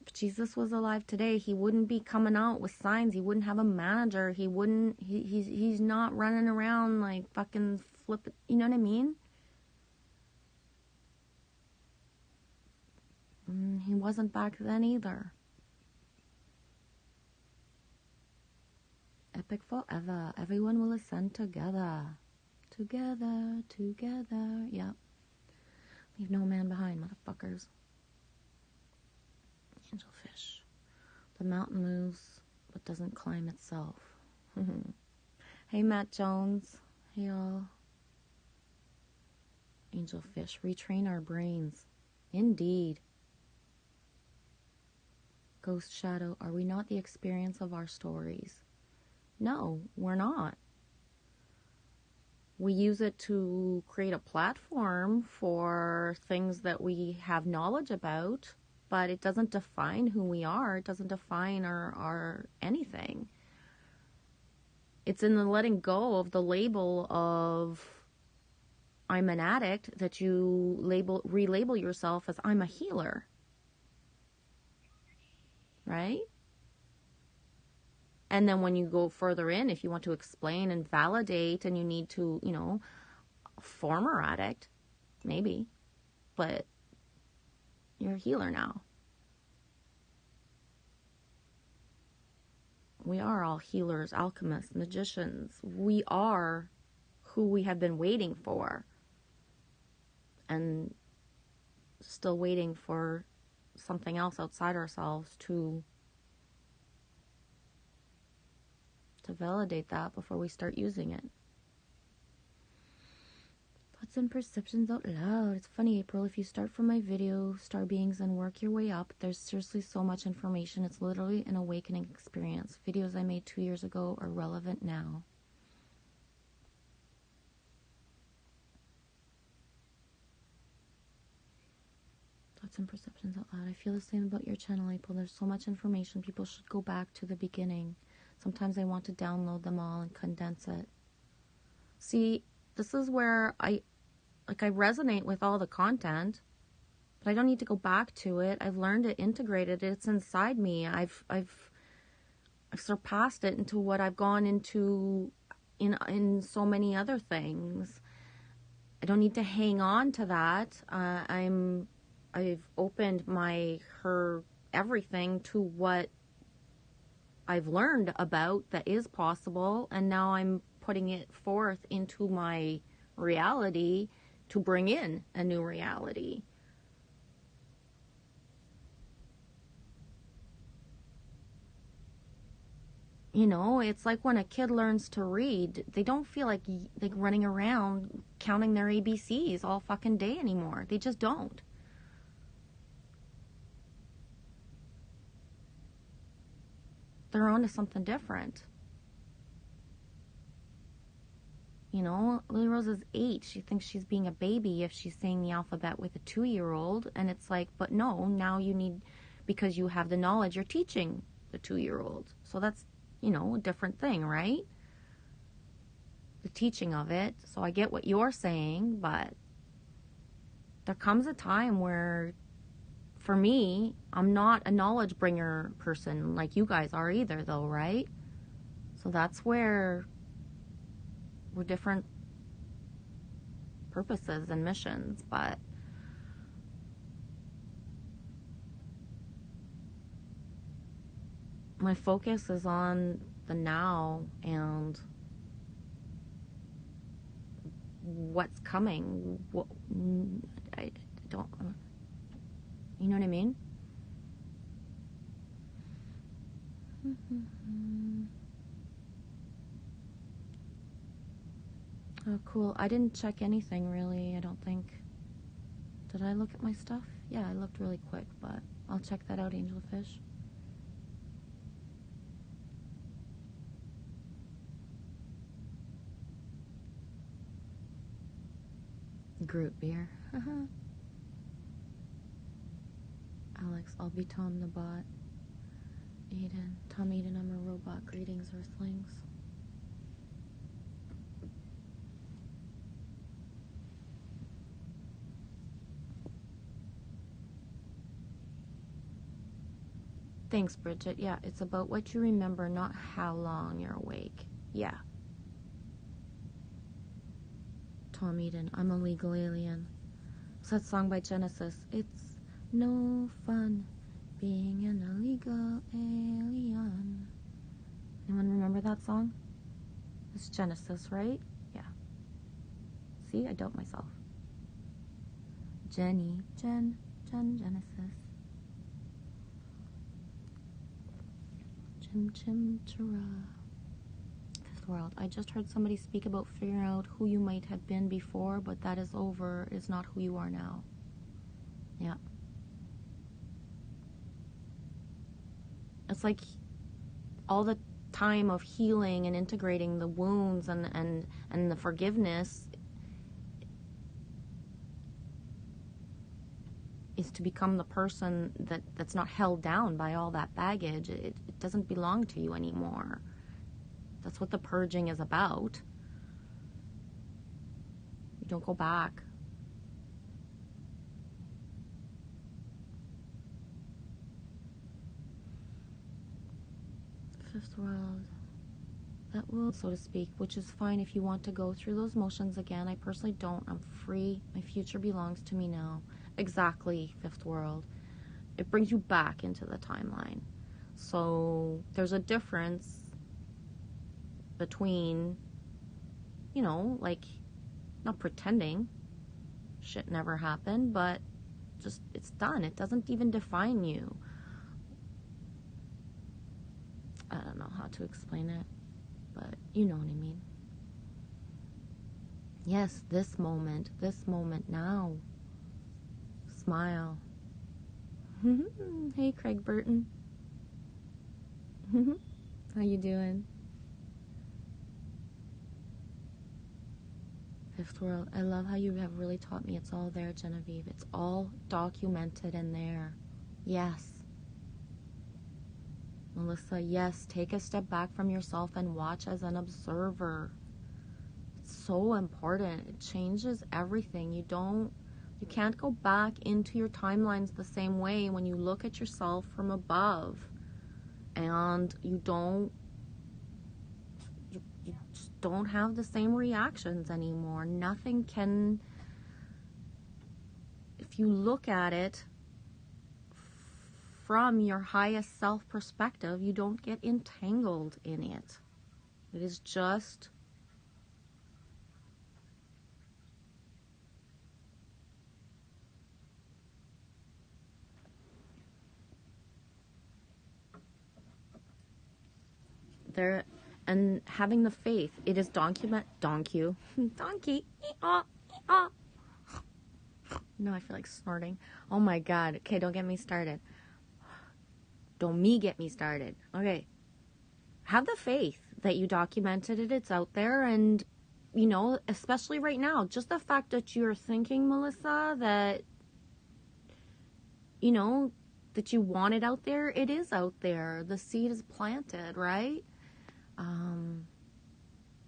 If Jesus was alive today, he wouldn't be coming out with signs. He wouldn't have a manager. He's not running around like fucking flipping, you know what I mean? He wasn't back then either. Epic forever. Everyone will ascend together. Together, together. Yep. Leave no man behind, motherfuckers. Angelfish. The mountain moves, but doesn't climb itself. Hey, Matt Jones. Hey, y'all. Angelfish. Retrain our brains. Indeed. Ghost Shadow. Are we not the experience of our stories? No, we're not. We use it to create a platform for things that we have knowledge about, but it doesn't define who we are. It doesn't define our anything. It's in the letting go of the label of I'm an addict that you relabel yourself as I'm a healer. Right? And then when you go further in, if you want to explain and validate and you need to, former addict, maybe, but you're a healer now. We are all healers, alchemists, magicians. We are who we have been waiting for. And still waiting for something else outside ourselves to validate that before we start using it. Thoughts and perceptions out loud. It's funny, April, if you start from my video, Star Beings, and work your way up, there's seriously so much information. It's literally an awakening experience. Videos I made 2 years ago are relevant now. Thoughts and perceptions out loud. I feel the same about your channel, April. There's so much information. People should go back to the beginning. Sometimes I want to download them all and condense it. See, this is where I resonate with all the content, but I don't need to go back to it. I've learned it, integrated it. It's inside me. I've surpassed it into what I've gone into in so many other things. I don't need to hang on to that. I've opened her everything to what I've learned about that is possible, and now I'm putting it forth into my reality to bring in a new reality. You know, it's like when a kid learns to read, they don't feel like running around counting their ABCs all fucking day anymore. They just don't. They're on to something different. You know, Lily Rose is 8. She thinks she's being a baby if she's saying the alphabet with a 2-year-old. And it's like, but no, now you need, because you have the knowledge, you're teaching the 2-year-old. So that's, you know, a different thing, right? The teaching of it. So I get what you're saying, but there comes a time where, for me, I'm not a knowledge bringer person like you guys are either, though, right? So that's where we're different purposes and missions, but my focus is on the now and what's coming. I don't, you know what I mean? Oh, cool. I didn't check anything, really, I don't think. Did I look at my stuff? Yeah, I looked really quick, but I'll check that out, Angelfish. Groot beer. Alex, I'll be Tom the bot. Eden. Tom Eden, I'm a robot. Greetings, Earthlings. Thanks, Bridget. Yeah, it's about what you remember, not how long you're awake. Yeah. Tom Eden, I'm a legal alien. It's that song by Genesis. It's no fun being an illegal alien. Anyone remember that song? It's Genesis, right? Yeah. See, I doubt myself. Genesis. Chim chara. Fifth World. I just heard somebody speak about figuring out who you might have been before, but that is over. Is not who you are now. Yeah. It's like all the time of healing and integrating the wounds and the forgiveness is to become the person that's not held down by all that baggage. It doesn't belong to you anymore. That's what the purging is about. You don't go back. Fifth World. That will, so to speak, which is fine if you want to go through those motions again. I personally don't. I'm free. My future belongs to me now. Exactly, Fifth World. It brings you back into the timeline. So there's a difference between, you know, like, not pretending shit never happened, but just, it's done. It doesn't even define you. I don't know how to explain it, but you know what I mean. Yes, this moment now. Smile. Hey, Craig Burton. How you doing? Fifth World. I love how you have really taught me. It's all there, Genevieve. It's all documented in there. Yes. Melissa, yes. Take a step back from yourself and watch as an observer. It's so important. It changes everything. You can't go back into your timelines the same way when you look at yourself from above. And you just don't have the same reactions anymore. Nothing can, if you look at it from your highest self perspective, you don't get entangled in it. It is just there. And having the faith, it is donkey. No, I feel like snorting. Oh my God. Okay, don't get me started. Get me started. Okay. Have the faith that you documented it. It's out there. And, especially right now, just the fact that you're thinking, Melissa, that, that you want it out there, it is out there. The seed is planted, right?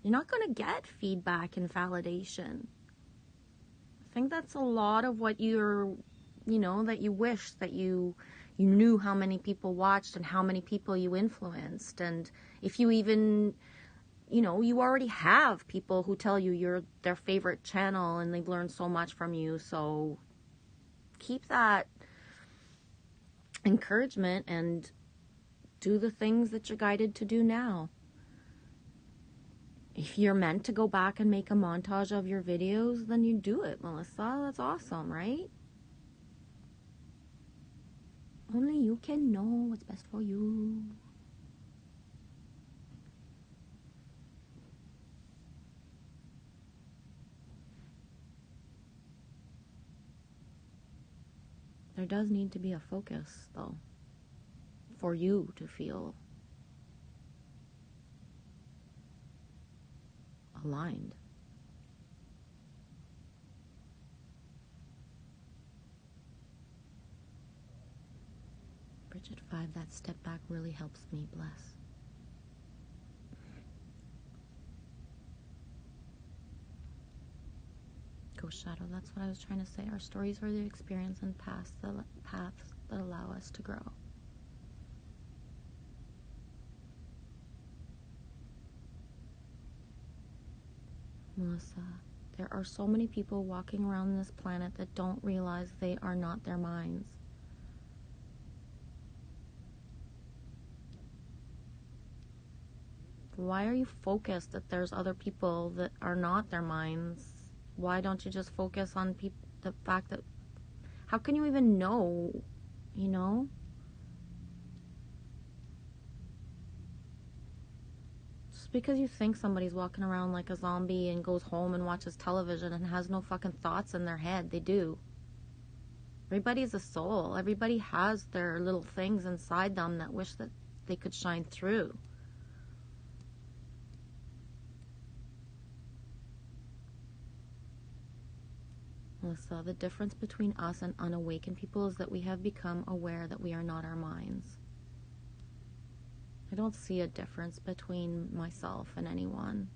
You're not going to get feedback and validation. I think that's a lot of what that you wish that you knew how many people watched and how many people you influenced. And if you even, you already have people who tell you you're their favorite channel and they've learned so much from you. So keep that encouragement and do the things that you're guided to do now. If you're meant to go back and make a montage of your videos, then you do it, Melissa. That's awesome, right? Only you can know what's best for you. There does need to be a focus, though, for you to feel aligned. Bridget 5, that step back really helps me, bless. Ghost Shadow, that's what I was trying to say. Our stories are the experience and paths that allow us to grow. Melissa, there are so many people walking around this planet that don't realize they are not their minds. Why are you focused that there's other people that are not their minds? Why don't you just focus on the fact that, how can you even know, Just because you think somebody's walking around like a zombie and goes home and watches television and has no fucking thoughts in their head, they do. Everybody's a soul. Everybody has their little things inside them that wish that they could shine through. Melissa, the difference between us and unawakened people is that we have become aware that we are not our minds. I don't see a difference between myself and anyone.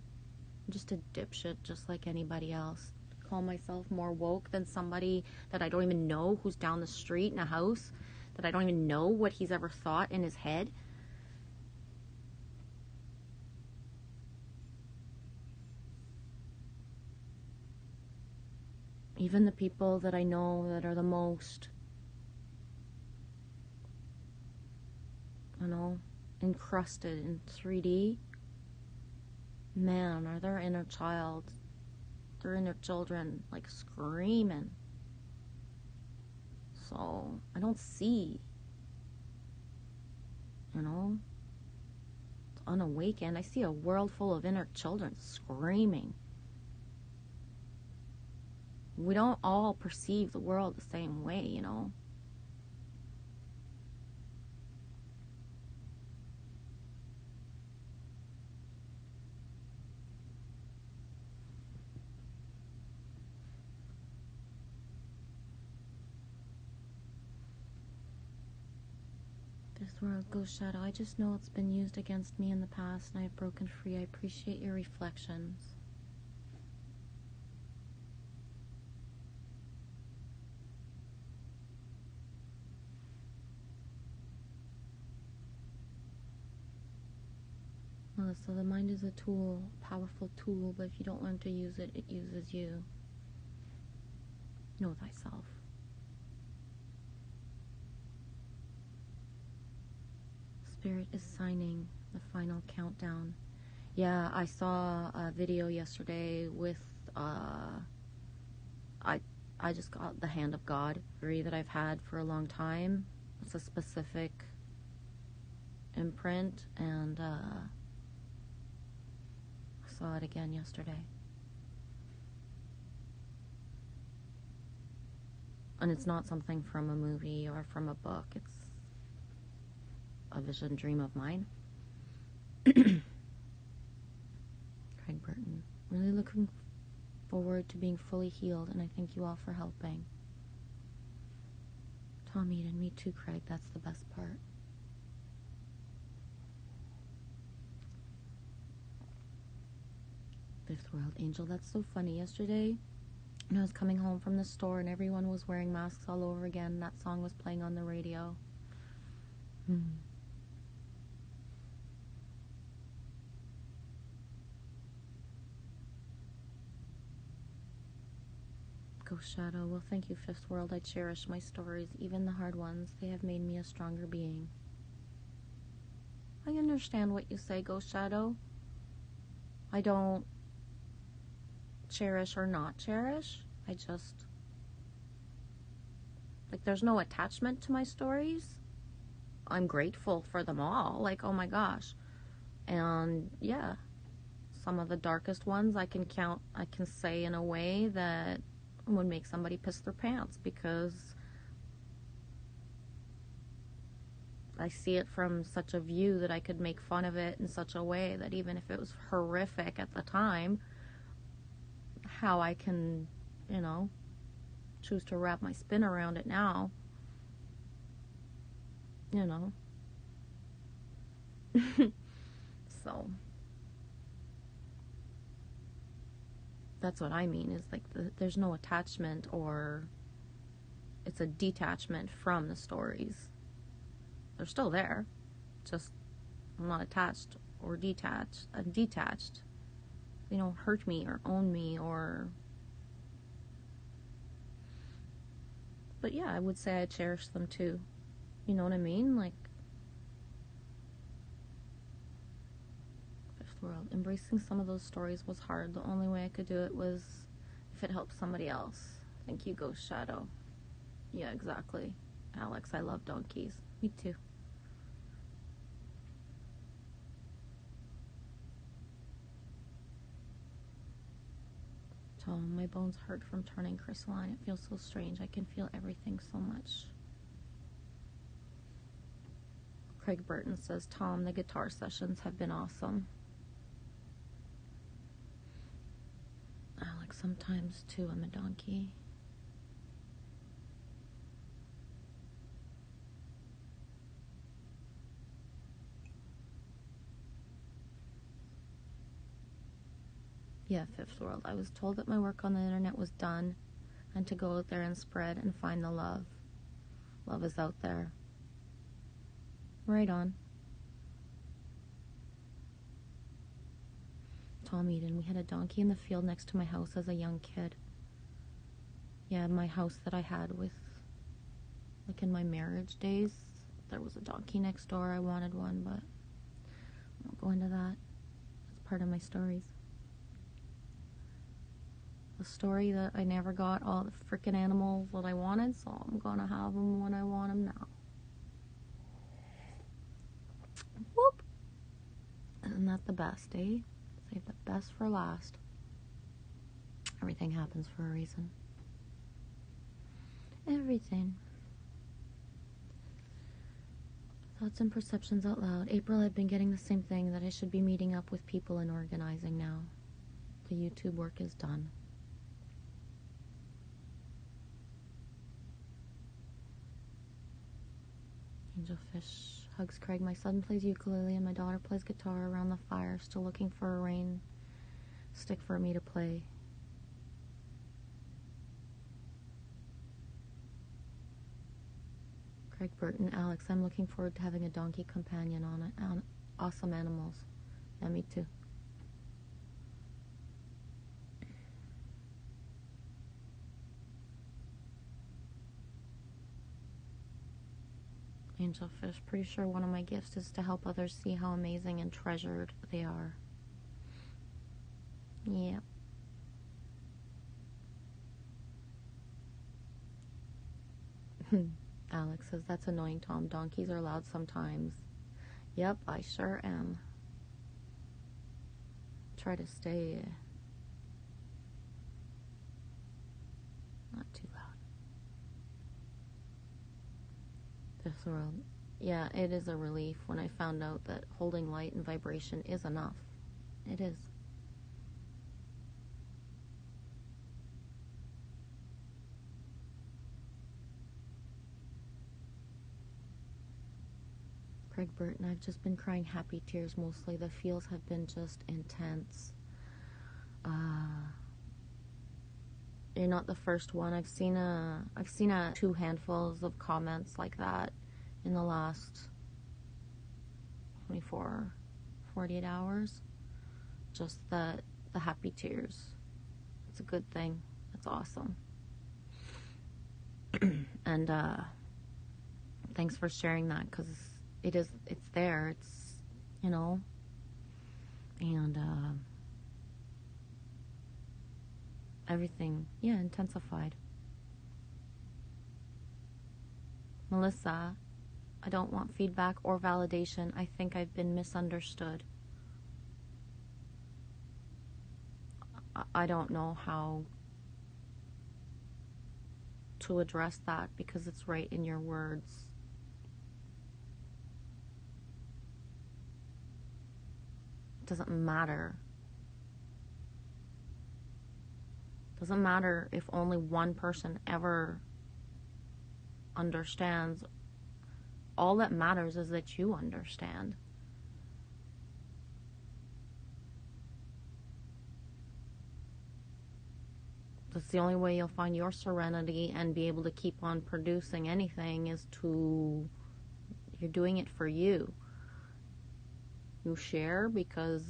I'm just a dipshit just like anybody else. I call myself more woke than somebody that I don't even know who's down the street in a house, that I don't even know what he's ever thought in his head. Even the people that I know that are the most, encrusted in 3D, man, are their inner child, their inner children, like screaming. So, I don't see, it's unawakened. I see a world full of inner children screaming. we don't all perceive the world the same way, you know. This world goes shadow. I just know it's been used against me in the past and I've broken free. I appreciate your reflections. Melissa, the mind is a tool, a powerful tool, but if you don't learn to use it, it uses you. Know thyself. Spirit is signing the final countdown. Yeah, I saw a video yesterday with, I just got the Hand of God that I've had for a long time. It's a specific imprint, and I saw it again yesterday. And it's not something from a movie or from a book. It's a vision dream of mine. Craig Burton. Really looking forward to being fully healed, and I thank you all for helping. Tom Eden, me too, Craig. That's the best part. Fifth World Angel. That's so funny. Yesterday, when I was coming home from the store and everyone was wearing masks all over again, that song was playing on the radio. Ghost Shadow. Well, thank you, Fifth World. I cherish my stories, even the hard ones. They have made me a stronger being. I understand what you say, Ghost Shadow. I don't cherish or not cherish. I just, like, there's no attachment to my stories. I'm grateful for them all. Like, oh my gosh. And yeah, some of the darkest ones I can say in a way that would make somebody piss their pants, because I see it from such a view that I could make fun of it in such a way that even if it was horrific at the time, how I can, you know, choose to wrap my spin around it now, you know. So that's what I mean, is like there's no attachment, or it's a detachment from the stories. They're still there, just I'm not attached or detached. I'm detached. They don't hurt me or own me, or, but yeah, I would say I cherish them too. You know what I mean? Like, Fifth World. Embracing some of those stories was hard. The only way I could do it was if it helped somebody else. Thank you, Ghost Shadow. Yeah, exactly. Alex, I love donkeys. Me too. Tom, my bones hurt from turning crystalline. It feels so strange. I can feel everything so much. Craig Burton says, Tom, the guitar sessions have been awesome. Alex, sometimes too, I'm a donkey. Yeah, Fifth World. I was told that my work on the internet was done and to go out there and spread and find the love. Love is out there. Right on. Tom Eden, we had a donkey in the field next to my house as a young kid. Yeah, my house that I had with, like, in my marriage days, there was a donkey next door. I wanted one, but I won't go into that. That's part of my stories. The story that I never got all the freaking animals that I wanted, so I'm gonna have them when I want them now. Whoop! Isn't that the best, eh? Save the best for last. Everything happens for a reason. Everything. Thoughts and perceptions out loud. April had been getting the same thing, that I should be meeting up with people and organizing now. The YouTube work is done. Angelfish hugs Craig. My son plays ukulele and my daughter plays guitar around the fire, still looking for a rain stick for me to play. Craig, Burton, Alex, I'm looking forward to having a donkey companion on it. Awesome animals. Yeah, me too. Angelfish, pretty sure one of my gifts is to help others see how amazing and treasured they are. Yep. Alex says, that's annoying, Tom. Donkeys are loud sometimes. Yep, I sure am. Try to stay not too loud. This world. Yeah, it is a relief when I found out that holding light and vibration is enough. It is. Craig Burton, I've just been crying happy tears mostly. The feels have been just intense. You're not the first one. I've seen 2 handfuls of comments like that in the last 24, 48 hours. Just the happy tears. It's a good thing. It's awesome. And thanks for sharing that, because it's there. It's, you know, and everything, intensified. Melissa, I don't want feedback or validation. I think I've been misunderstood. I don't know how to address that, because it's right in your words. It doesn't matter. Doesn't matter if only one person ever understands. All that matters is that you understand. That's the only way you'll find your serenity and be able to keep on producing anything, is you're doing it for you. You share because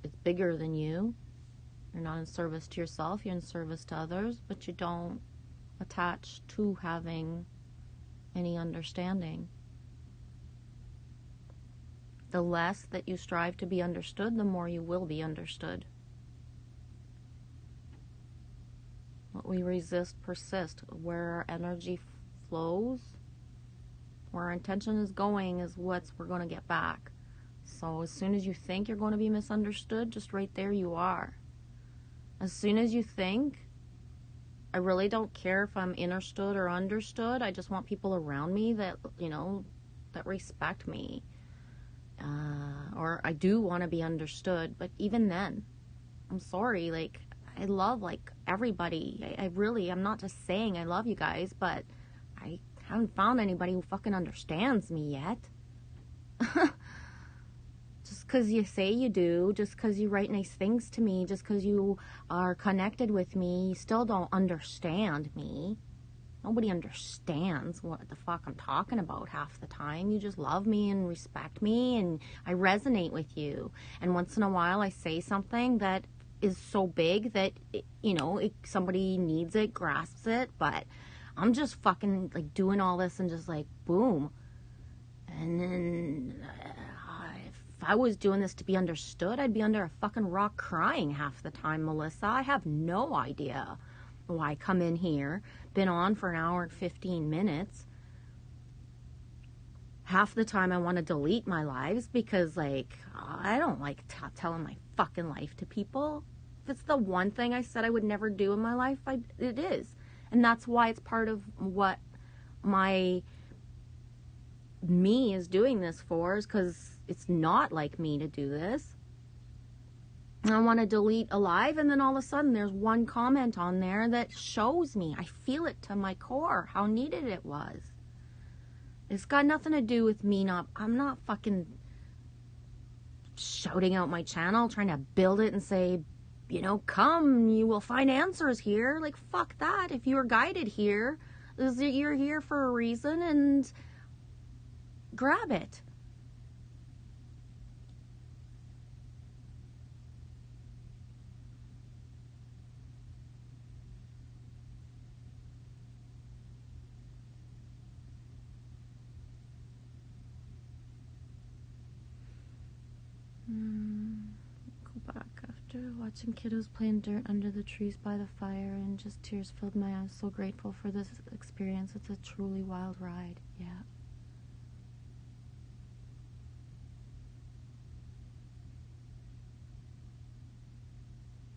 it's bigger than you. You're not in service to yourself, you're in service to others, but you don't attach to having any understanding. The less that you strive to be understood, the more you will be understood. What we resist persists. Where our energy flows, where our intention is going, is what we're going to get back. So as soon as you think you're going to be misunderstood, just right there you are. As soon as you think, I really don't care if I'm understood or understood. I just want people around me that, that respect me. Or I do want to be understood. But even then, I'm sorry, I love, everybody. I'm not just saying I love you guys, but I haven't found anybody who fucking understands me yet. Just because you say you do, just because you write nice things to me, just because you are connected with me, you still don't understand me. Nobody understands what the fuck I'm talking about half the time. You just love me and respect me, and I resonate with you. And once in a while I say something that is so big that, somebody needs it, grasps it, but I'm just fucking, doing all this and just, boom. And then, if I was doing this to be understood, I'd be under a fucking rock crying half the time, Melissa. I have no idea why I come in here, been on for an hour and 15 minutes. Half the time I want to delete my lives because, I don't like telling my fucking life to people. If it's the one thing I said I would never do in my life, it is. And that's why it's part of what me is doing this for, is because it's not like me to do this. I want to delete Alive, and then all of a sudden there's one comment on there that shows me, I feel it to my core, how needed it was. It's got nothing to do with me I'm not fucking shouting out my channel, trying to build it and say, come, you will find answers here. Like, fuck that. If you were guided here, you're here for a reason, and grab it. Go back after watching kiddos playing dirt under the trees by the fire, and just tears filled my eyes. So grateful for this experience. It's a truly wild ride. Yeah.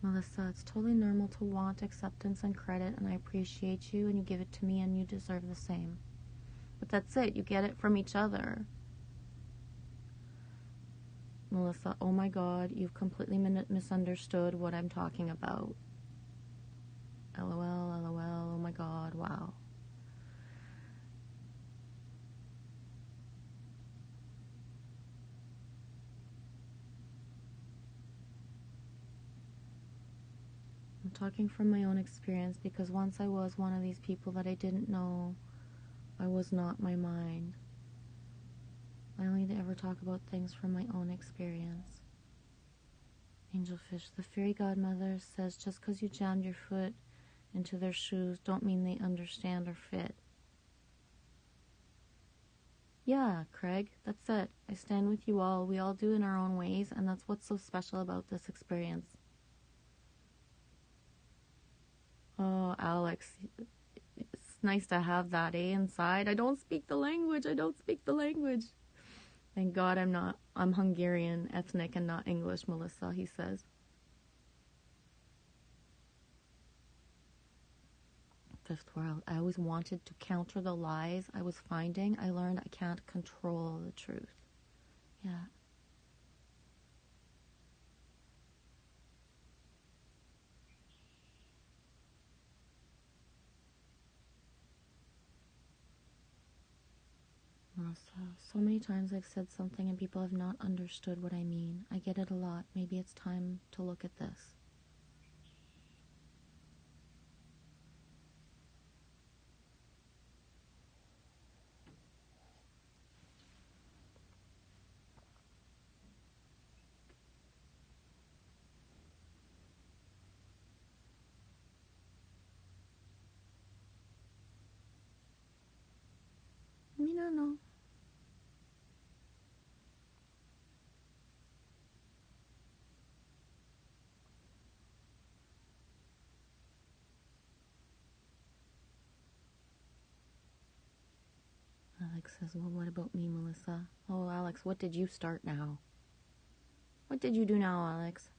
Melissa, it's totally normal to want acceptance and credit, and I appreciate you, and you give it to me, and you deserve the same. But that's it. You get it from each other. Melissa, oh my God, you've completely misunderstood what I'm talking about. LOL, LOL, oh my God, wow. I'm talking from my own experience, because once I was one of these people that I didn't know I was not my mind. I only ever talk about things from my own experience. Angelfish, the fairy godmother says just because you jammed your foot into their shoes don't mean they understand or fit. Yeah, Craig, that's it. I stand with you all. We all do in our own ways, and that's what's so special about this experience. Oh, Alex, it's nice to have that, inside. I don't speak the language. Thank God I'm Hungarian ethnic and not English, Melissa, he says. Fifth world. I always wanted to counter the lies I was finding. I learned I can't control the truth. Yeah. Melissa, so many times I've said something and people have not understood what I mean. I get it a lot. Maybe it's time to look at this. No. Alex says, well, what about me, Melissa? Oh, Alex, what did you start now? What did you do now, Alex?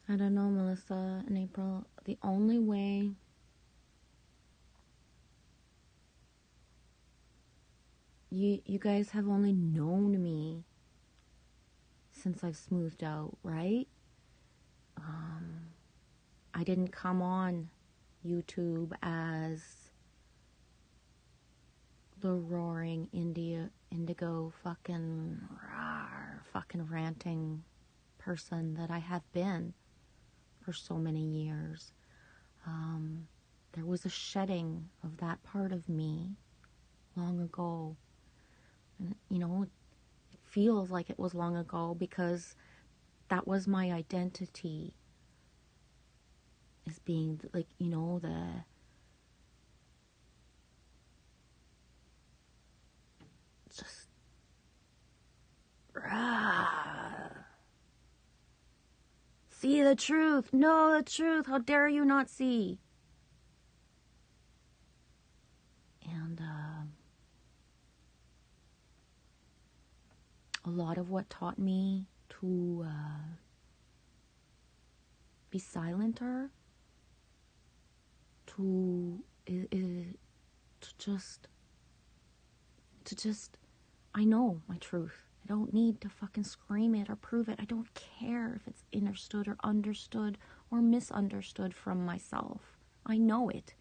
I don't know, Melissa and April. The only way you guys have only known me since I've smoothed out, right? I didn't come on YouTube as the roaring indigo fucking ranting person that I have been for so many years. There was a shedding of that part of me long ago. And, it feels like it was long ago because that was my identity, as being, like, the just see the truth, know the truth, how dare you not see? lot of what taught me to be silenter, to just, I know my truth. I don't need to fucking scream it or prove it. I don't care if it's understood or understood or misunderstood from myself. I know it.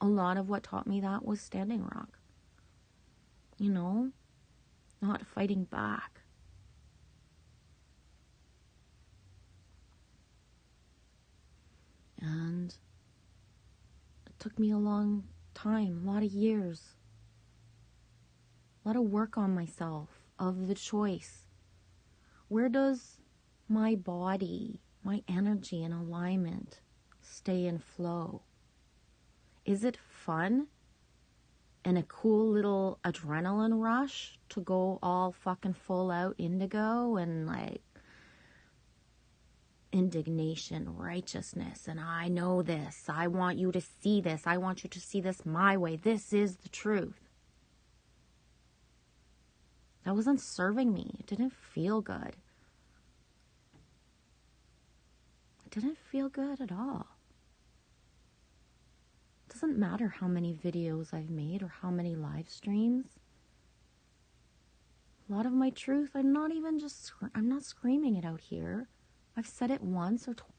A lot of what taught me that was Standing Rock. You know, not fighting back. And it took me a long time, a lot of years, a lot of work on myself, of the choice. Where does my body, my energy and alignment stay in flow? Is it fun and a cool little adrenaline rush to go all fucking full out indigo and like indignation, righteousness, and I know this, I want you to see this, I want you to see this my way, this is the truth? That wasn't serving me. It didn't feel good. It didn't feel good at all. It doesn't matter how many videos I've made or how many live streams. A lot of my truth, I'm not screaming it out here. I've said it once or twice.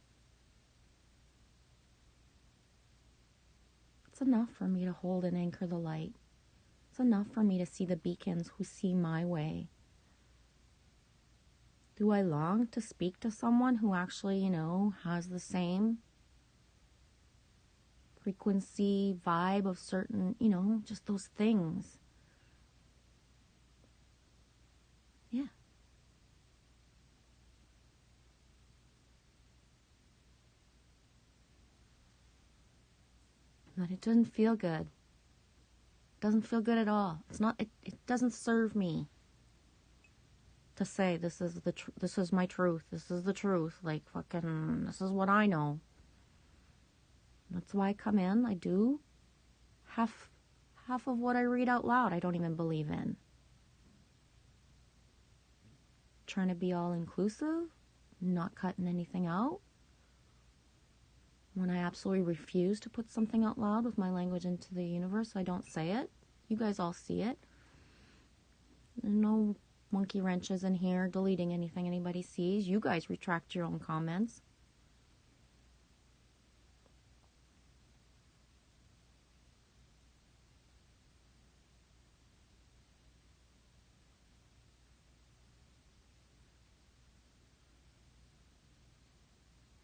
It's enough for me to hold and anchor the light. It's enough for me to see the beacons who see my way. Do I long to speak to someone who actually, has the same frequency, vibe of certain, just those things? Yeah. But it doesn't feel good. It doesn't feel good at all. It doesn't serve me to say this is my truth. This is the truth. Like fucking, this is what I know. That's why I come in. I do half of what I read out loud I don't even believe in. Trying to be all inclusive, not cutting anything out. When I absolutely refuse to put something out loud with my language into the universe, I don't say it. You guys all see it. No monkey wrenches in here deleting anything anybody sees. You guys retract your own comments.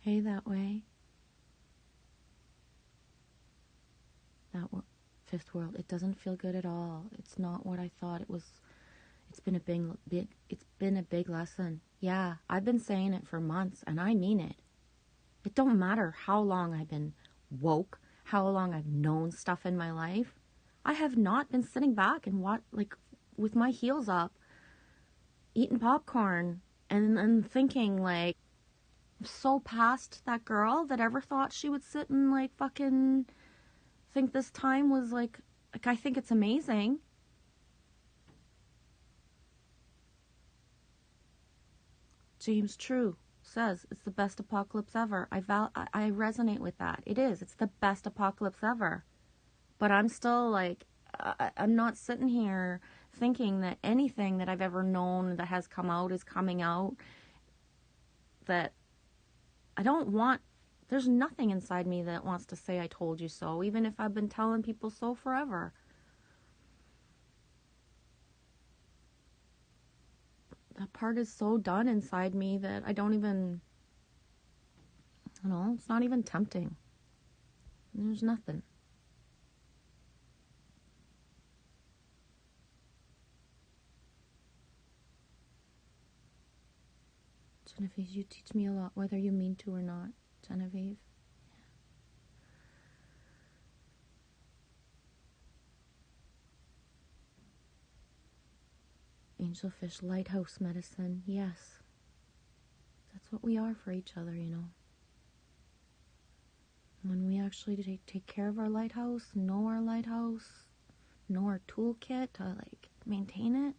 Hey, that way. Fifth world, it doesn't feel good at all. It's not what I thought it was. It's been a big lesson. Yeah, I've been saying it for months and I mean it. It don't matter how long I've been woke, how long I've known stuff in my life. I have not been sitting back and with my heels up, eating popcorn and thinking like, I'm so past that girl that ever thought she would sit and like fucking think this time was like I think it's amazing. James True says it's the best apocalypse ever. I resonate with that. It is. It's the best apocalypse ever. But I'm still like, I'm not sitting here thinking that anything that I've ever known that has come out is coming out. That I don't want. There's nothing inside me that wants to say I told you so, even if I've been telling people so forever. That part is so done inside me that I don't even, it's not even tempting. There's nothing. Genevieve, you teach me a lot, whether you mean to or not, Genevieve. Angelfish lighthouse medicine, yes. That's what we are for each other, When we actually take care of our lighthouse, know our lighthouse, know our toolkit to maintain it,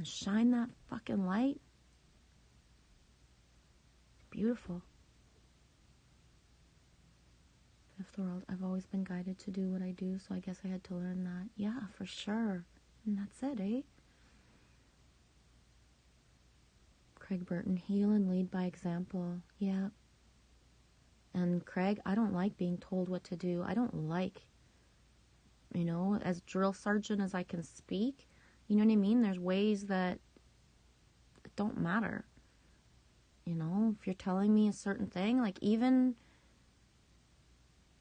and shine that fucking light. Beautiful. Fifth world. I've always been guided to do what I do, so I guess I had to learn that. Yeah, for sure. And that's it, eh? Craig Burton, heal and lead by example. Yeah. And Craig, I don't like being told what to do. I don't like, as drill sergeant as I can speak, you know what I mean? There's ways that it don't matter. If you're telling me a certain thing, like even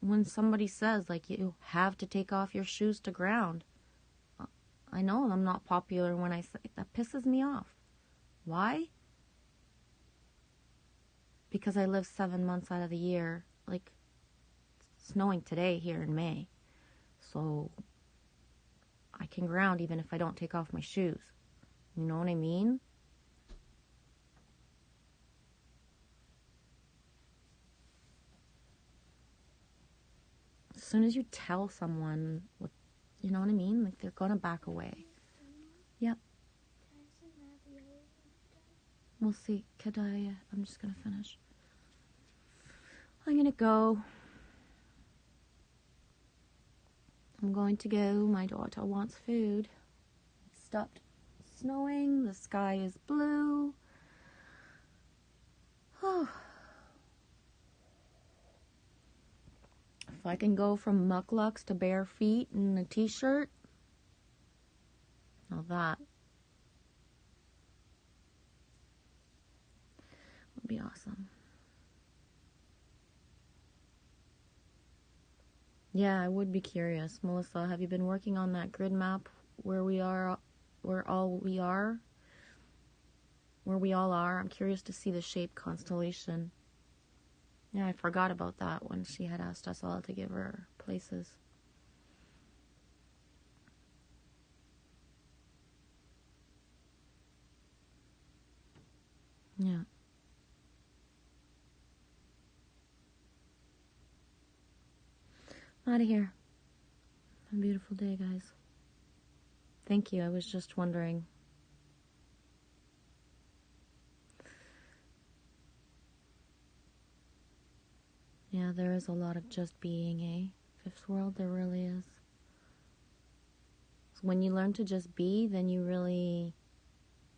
when somebody says, like, you have to take off your shoes to ground, I know I'm not popular when I say that. Pisses me off. Why? Because I live 7 months out of the year. Like, it's snowing today here in May. So I can ground even if I don't take off my shoes. You know what I mean? As soon as you tell someone what, you know what I mean? Like, they're gonna back away. Yep. We'll see. I'm just gonna finish. I'm gonna go. I'm going to go. My daughter wants food. It stopped snowing. The sky is blue. Oh. If I can go from mucklucks to bare feet and a t-shirt, now that would be awesome. Yeah, I would be curious. Melissa, have you been working on that grid map where we all are? I'm curious to see the shape constellation. Yeah, I forgot about that when she had asked us all to give her places. Yeah. I'm out of here. Have a beautiful day, guys. Thank you. I was just wondering. Yeah, there is a lot of just being, eh? Fifth world, there really is. So when you learn to just be, then you really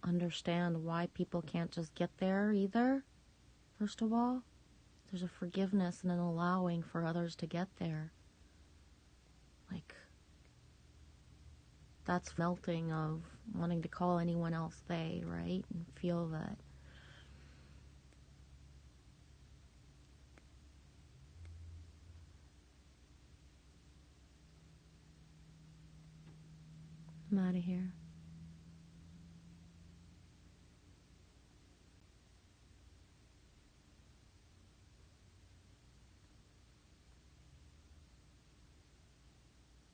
understand why people can't just get there either. First of all, there's a forgiveness and an allowing for others to get there. Like, that's melting of wanting to call anyone else they, right? And feel that. I'm out of here.